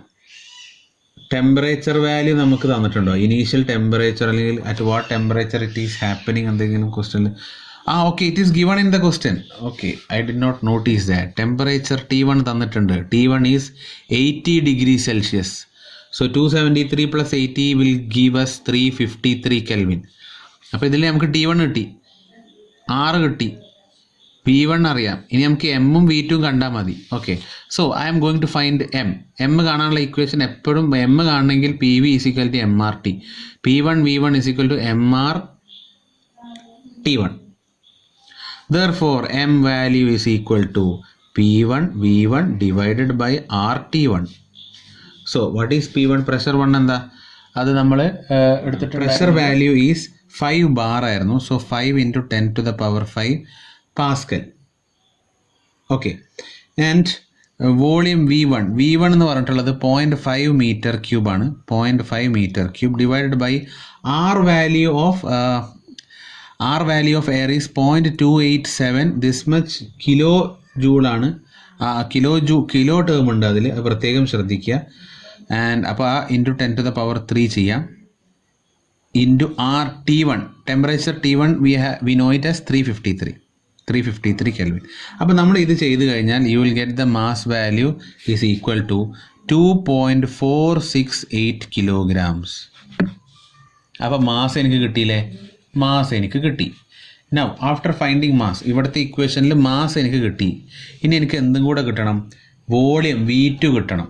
ടെമ്പറേച്ചർ വാല്യൂ നമുക്ക് തന്നിട്ടുണ്ടോ, ഇനീഷ്യൽ ടെമ്പറേച്ചർ അല്ലെങ്കിൽ at what temperature it is happening എന്തെങ്കിലും ക്വസ്റ്റ്യനിൽ. Okay, it is given in the question. Okay, I did not notice that. Temperature T1 തന്നിട്ടുണ്ട്. T1 is 80 degree Celsius. So 273 + 80 will give us 353 Kelvin. അപ്പോൾ ഇതിൽ നമുക്ക് T1 കിട്ടി, R കിട്ടി, P1 അറിയാം. ഇനി നമുക്ക് എമ്മും V2 കണ്ടാൽ മതി. Okay, so I am going to find M കാണാനുള്ള ഇക്വേഷൻ എപ്പോഴും എം കാണണമെങ്കിൽ PV = MRT, P1 V1 = MR/T1. Therefore m value is equal to P1 V1 divided by RT1. So what is P1? Pressure 1 എന്താ? അത് നമ്മൾ എടുത്തിട്ട് pressure value is 5 bar ആയിരുന്നു. So 5 × 10 to the power 5 pascal. Okay, and volume V1 എന്ന് പറഞ്ഞിട്ടുള്ളത് 0.5 metre cube ആണ്. 0.5 metre cube divided by R value of air is 0.287. this much kilo joule ആണ്. Kilo term ഉണ്ട് അതിൽ, അത് പ്രത്യേകം ശ്രദ്ധിക്കുക. ആൻഡ് അപ്പോൾ ആ ഇൻറ്റു 10 to the power 3 ചെയ്യാം, into R T1. Temperature T1 we know it as 353 Kelvin. അപ്പോൾ നമ്മൾ ഇത് ചെയ്ത് കഴിഞ്ഞാൽ you will get the mass value is equal to 2.468 kilograms. അപ്പോൾ മാസ് എനിക്ക് കിട്ടിയില്ലേ? മാസ് എനിക്ക് കിട്ടി. നൗ ആഫ്റ്റർ ഫൈൻഡിങ് മാസ്, ഇവിടുത്തെ ഇക്വേഷനിൽ മാസ് എനിക്ക് കിട്ടി. ഇനി എനിക്ക് എന്തും കൂടെ കിട്ടണം? വോളിയം V2 കിട്ടണം.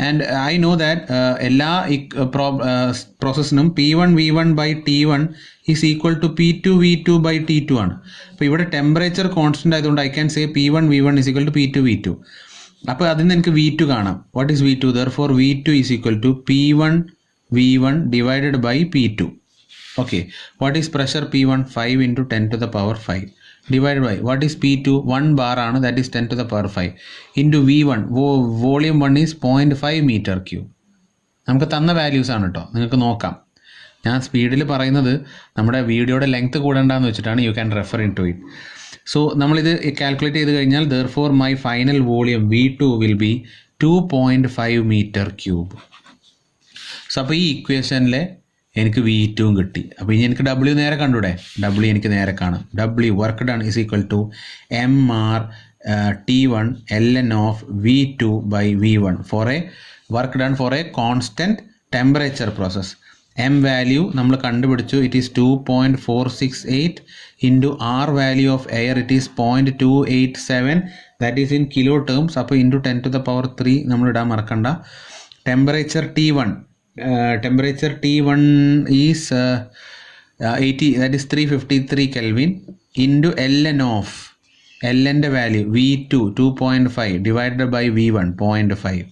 ആൻഡ് ഐ നോ ദാറ്റ് എല്ലാ പ്രോസസ്സിനും P1V1/T1 is equal to P2V2/T2 ആണ്. അപ്പോൾ ഇവിടെ ടെമ്പറേച്ചർ കോൺസ്റ്റൻ്റ് ആയതുകൊണ്ട് I can say P1V1 is equal to P2V2. അപ്പോൾ അതിൽ നിന്ന് എനിക്ക് V2 കാണാം. What is V2? Therefore V2 is equal to P1V1 divided by P2. Okay, what is pressure P1? 5 into 10 to the power 5 divided by what is P2? 1 bar ആണ്, that is 10 to the power 5 into V1. Volume 1 is 0.5 meter cube. നമുക്ക് തന്ന values ആണ് കേട്ടോ, നിങ്ങൾക്ക് നോക്കാം. ഞാൻ സ്പീഡിൽ പറയുന്നത് നമ്മുടെ വീഡിയോയുടെ ലെങ്ത് കൂടണ്ടെന്ന് വെച്ചിട്ടാണ്. You can refer into it. So നമ്മളിത് കാൽക്കുലേറ്റ് ചെയ്ത് കഴിഞ്ഞാൽ therefore my final volume V2 will be 2.5 meter cube. So അപ്പോൾ ഈ ഇക്വേഷനിലെ എനിക്ക് V2 കിട്ടി. അപ്പോൾ ഇനി എനിക്ക് W നേരെ കണ്ടൂടെ? W എനിക്ക് നേരെ കാണാം. W work done is equal to MR T1 ln of V2 by V1 for a work done for a constant temperature process. M value നമ്മൾ കണ്ടുപിടിച്ചു, it is 2.468 into R value of air it is 0.287, that is in kilo terms. അപ്പോൾ into 10 to the power 3 നമ്മൾ ഇടാൻ മറക്കണ്ട. Temperature T1 is 80, that is 353 Kelvin into ln of ln value V2 2.5 divided by V1 0.5.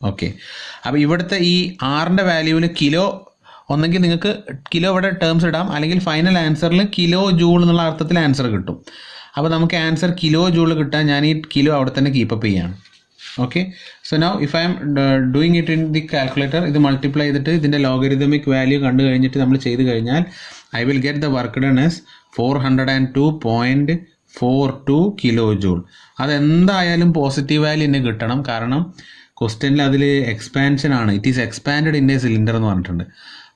Okay, അപ്പോൾ ഇവിടുത്തെ ഈ ആറിൻ്റെ വാല്യൂവിൽ kilo, ഒന്നെങ്കിൽ നിങ്ങൾക്ക് കിലോ ഇവിടെ ടേംസ് ഇടാം, അല്ലെങ്കിൽ ഫൈനൽ ആൻസറിൽ കിലോ ജൂൾ എന്നുള്ള അർത്ഥത്തിൽ ആൻസർ കിട്ടും. അപ്പോൾ നമുക്ക് ആൻസർ കിലോ ജൂൾ കിട്ടാൻ ഞാൻ ഈ കിലോ അവിടെ തന്നെ കീപ്പപ്പ് ചെയ്യാണ്. Okay, so now if I am doing it in the calculator, ഇത് മൾട്ടിപ്ലൈ ചെയ്തിട്ട് ഇതിൻ്റെ ലോഗരിതമിക് വാല്യൂ കണ്ടു കഴിഞ്ഞിട്ട് നമ്മൾ ചെയ്ത് കഴിഞ്ഞാൽ I will get the work done as 402.42 kilo joule. അതെന്തായാലും പോസിറ്റീവ് വാല്യൂ തന്നെ കിട്ടണം, കാരണം ക്വസ്റ്റ്യനിൽ അതിൽ എക്സ്പാൻഷൻ ആണ്. It is expand in a cylinder എന്ന് പറഞ്ഞിട്ടുണ്ട്.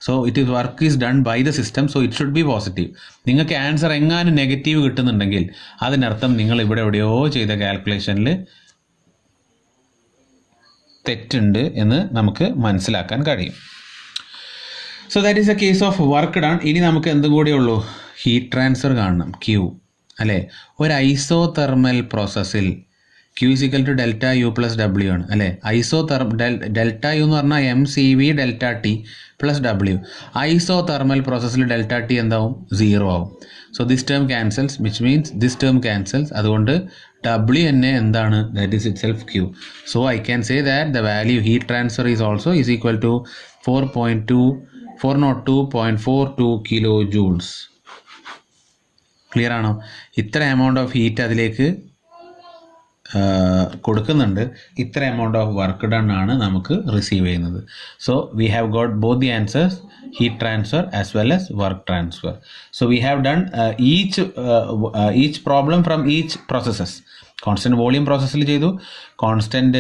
So it is work is done by the system, so it should be positive. നിങ്ങൾക്ക് ആൻസർ എങ്ങാനും നെഗറ്റീവ് കിട്ടുന്നുണ്ടെങ്കിൽ അതിനർത്ഥം നിങ്ങൾ ഇവിടെ എവിടെയോ ചെയ്ത കാൽക്കുലേഷനിൽ തെറ്റുണ്ട് എന്ന് നമുക്ക് മനസ്സിലാക്കാൻ കഴിയും. So that is A case of work done. ഇനി നമുക്ക് എന്തും കൂടിയേ ഉള്ളൂ? ഹീറ്റ് ട്രാൻസ്ഫർ കാണണം, Q അല്ലേ? ഒരു ഐസോതെർമൽ പ്രോസസ്സിൽ Q equal to delta U plus W ആണ് അല്ലേ? ഡെൽറ്റ U എന്ന് പറഞ്ഞാൽ MCV delta T plus W. Isothermal പ്രോസസ്സിൽ ഡെൽറ്റ T എന്താവും? 0 ആവും. So this term cancels, which means this term cancels. അതുകൊണ്ട് W തന്നെ എന്താണ്? That is itself Q. So I can say that the value heat transfer is also is equal to 402.42 kilo joules. Clear ആണോ? ഇത്ര amount of heat അതിലേക്ക് കൊടുക്കുന്നുണ്ട്, ഇത്ര amount of work done ആണ് നമുക്ക് റിസീവ് ചെയ്യുന്നത്. So we have got both the answers, heat transfer as well as work transfer. So we have done each problem from each processes. Constant volume process il cheyidu, constant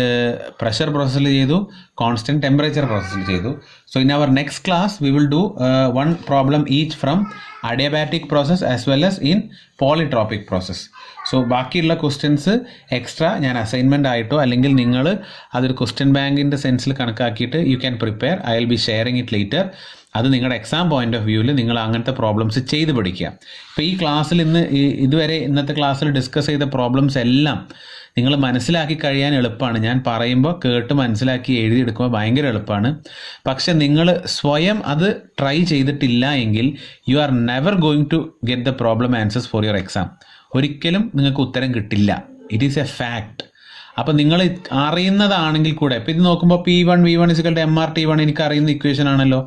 pressure process il cheyidu, constant temperature process il cheyidu. So in our next class we will do one problem each from adiabatic process as well as in polytropic process. So ബാക്കിയുള്ള questions extra ഞാൻ assignment ആയിട്ടോ അല്ലെങ്കിൽ നിങ്ങൾ അതൊരു question ബാങ്കിൻ്റെ സെൻസിൽ കണക്കാക്കിയിട്ട് you can prepare. I will be sharing it later. അത് നിങ്ങളുടെ എക്സാം പോയിന്റ് ഓഫ് വ്യൂവിൽ നിങ്ങൾ അങ്ങനത്തെ പ്രോബ്ലംസ് ചെയ്ത് പഠിക്കുക. ഇപ്പോൾ ഈ ക്ലാസ്സിൽ ഇതുവരെ ഇന്നത്തെ ക്ലാസ്സിൽ ഡിസ്കസ് ചെയ്ത പ്രോബ്ലംസ് എല്ലാം നിങ്ങൾ മനസ്സിലാക്കി കഴിയാൻ എളുപ്പമാണ്. ഞാൻ പറയുമ്പോൾ കേട്ട് മനസ്സിലാക്കി എഴുതിയെടുക്കുമ്പോൾ ഭയങ്കര എളുപ്പമാണ്. പക്ഷെ നിങ്ങൾ സ്വയം അത് ട്രൈ ചെയ്തിട്ടില്ല എങ്കിൽ you are never going to get the problem answers for your exam. ഒരിക്കലും നിങ്ങൾക്ക് ഉത്തരം കിട്ടില്ല. It is a fact. അപ്പോൾ നിങ്ങൾ അറിയുന്നതാണെങ്കിൽ കൂടെ, ഇപ്പോൾ ഇത് നോക്കുമ്പോൾ P1V1 = MR T1 എനിക്ക് അറിയുന്ന ഇക്വേഷൻ ആണല്ലോ,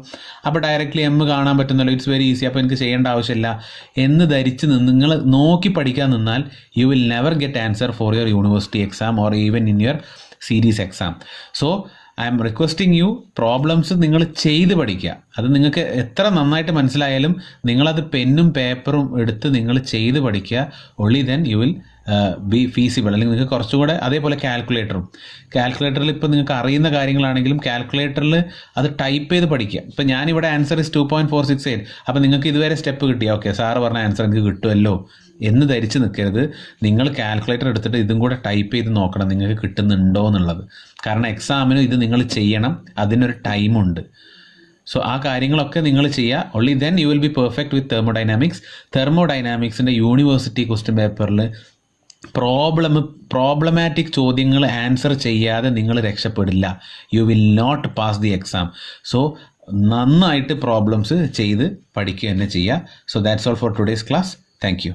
അപ്പോൾ ഡയറക്റ്റ്ലി M കാണാൻ പറ്റുന്നല്ലോ, ഇറ്റ്സ് വെരി ഈസി, അപ്പോൾ എനിക്ക് ചെയ്യേണ്ട ആവശ്യമില്ല എന്ന് ധരിച്ച് നിങ്ങൾ നോക്കി പഠിക്കാൻ നിന്നാൽ you will never get answer for your university exam or even in your series exam. So I M requesting U, problems നിങ്ങൾ ചെയ്ത് പഠിക്കുക. അത് നിങ്ങൾക്ക് എത്ര നന്നായിട്ട് മനസ്സിലായാലും നിങ്ങളത് പെന്നും പേപ്പറും എടുത്ത് നിങ്ങൾ ചെയ്ത് പഠിക്കുക. Only then you will B feasible. അല്ലെങ്കിൽ നിങ്ങൾക്ക് കുറച്ചുകൂടെ, അതേപോലെ കാൽക്കുലേറ്ററിൽ ഇപ്പോൾ നിങ്ങൾക്ക് അറിയുന്ന കാര്യങ്ങളാണെങ്കിലും കാൽക്കുലേറ്ററിൽ അത് ടൈപ്പ് ചെയ്ത് പഠിക്കുക. ഇപ്പോൾ ഞാനിവിടെ ആൻസർ ഇസ് 2.468, അപ്പോൾ നിങ്ങൾക്ക് ഇതുവരെ സ്റ്റെപ്പ് കിട്ടിയ ഓക്കെ സാറ് പറഞ്ഞ ആൻസർ എനിക്ക് കിട്ടുമല്ലോ എന്ന് ധരിച്ച് നിൽക്കരുത്. നിങ്ങൾ കാൽക്കുലേറ്റർ എടുത്തിട്ട് ഇതും കൂടെ ടൈപ്പ് ചെയ്ത് നോക്കണം നിങ്ങൾക്ക് കിട്ടുന്നുണ്ടോ എന്നുള്ളത്. കാരണം എക്സാമിന് ഇത് നിങ്ങൾ ചെയ്യണം, അതിനൊരു ടൈമുണ്ട്. സോ ആ കാര്യങ്ങളൊക്കെ നിങ്ങൾ ചെയ്യുക. Only then you will be perfect with thermodynamics. തെർമോഡൈനാമിക്സിൻ്റെ യൂണിവേഴ്സിറ്റി ക്വസ്റ്റ്യൻ പേപ്പറിൽ പ്രോബ്ലമാറ്റിക് ചോദ്യങ്ങൾ ആൻസർ ചെയ്യാതെ നിങ്ങൾ രക്ഷപ്പെടില്ല. You will not pass the exam. So നന്നായിട്ട് പ്രോബ്ലംസ് ചെയ്ത് പഠിക്കുക തന്നെ ചെയ്യുക. So that's all for today's class. Thank U.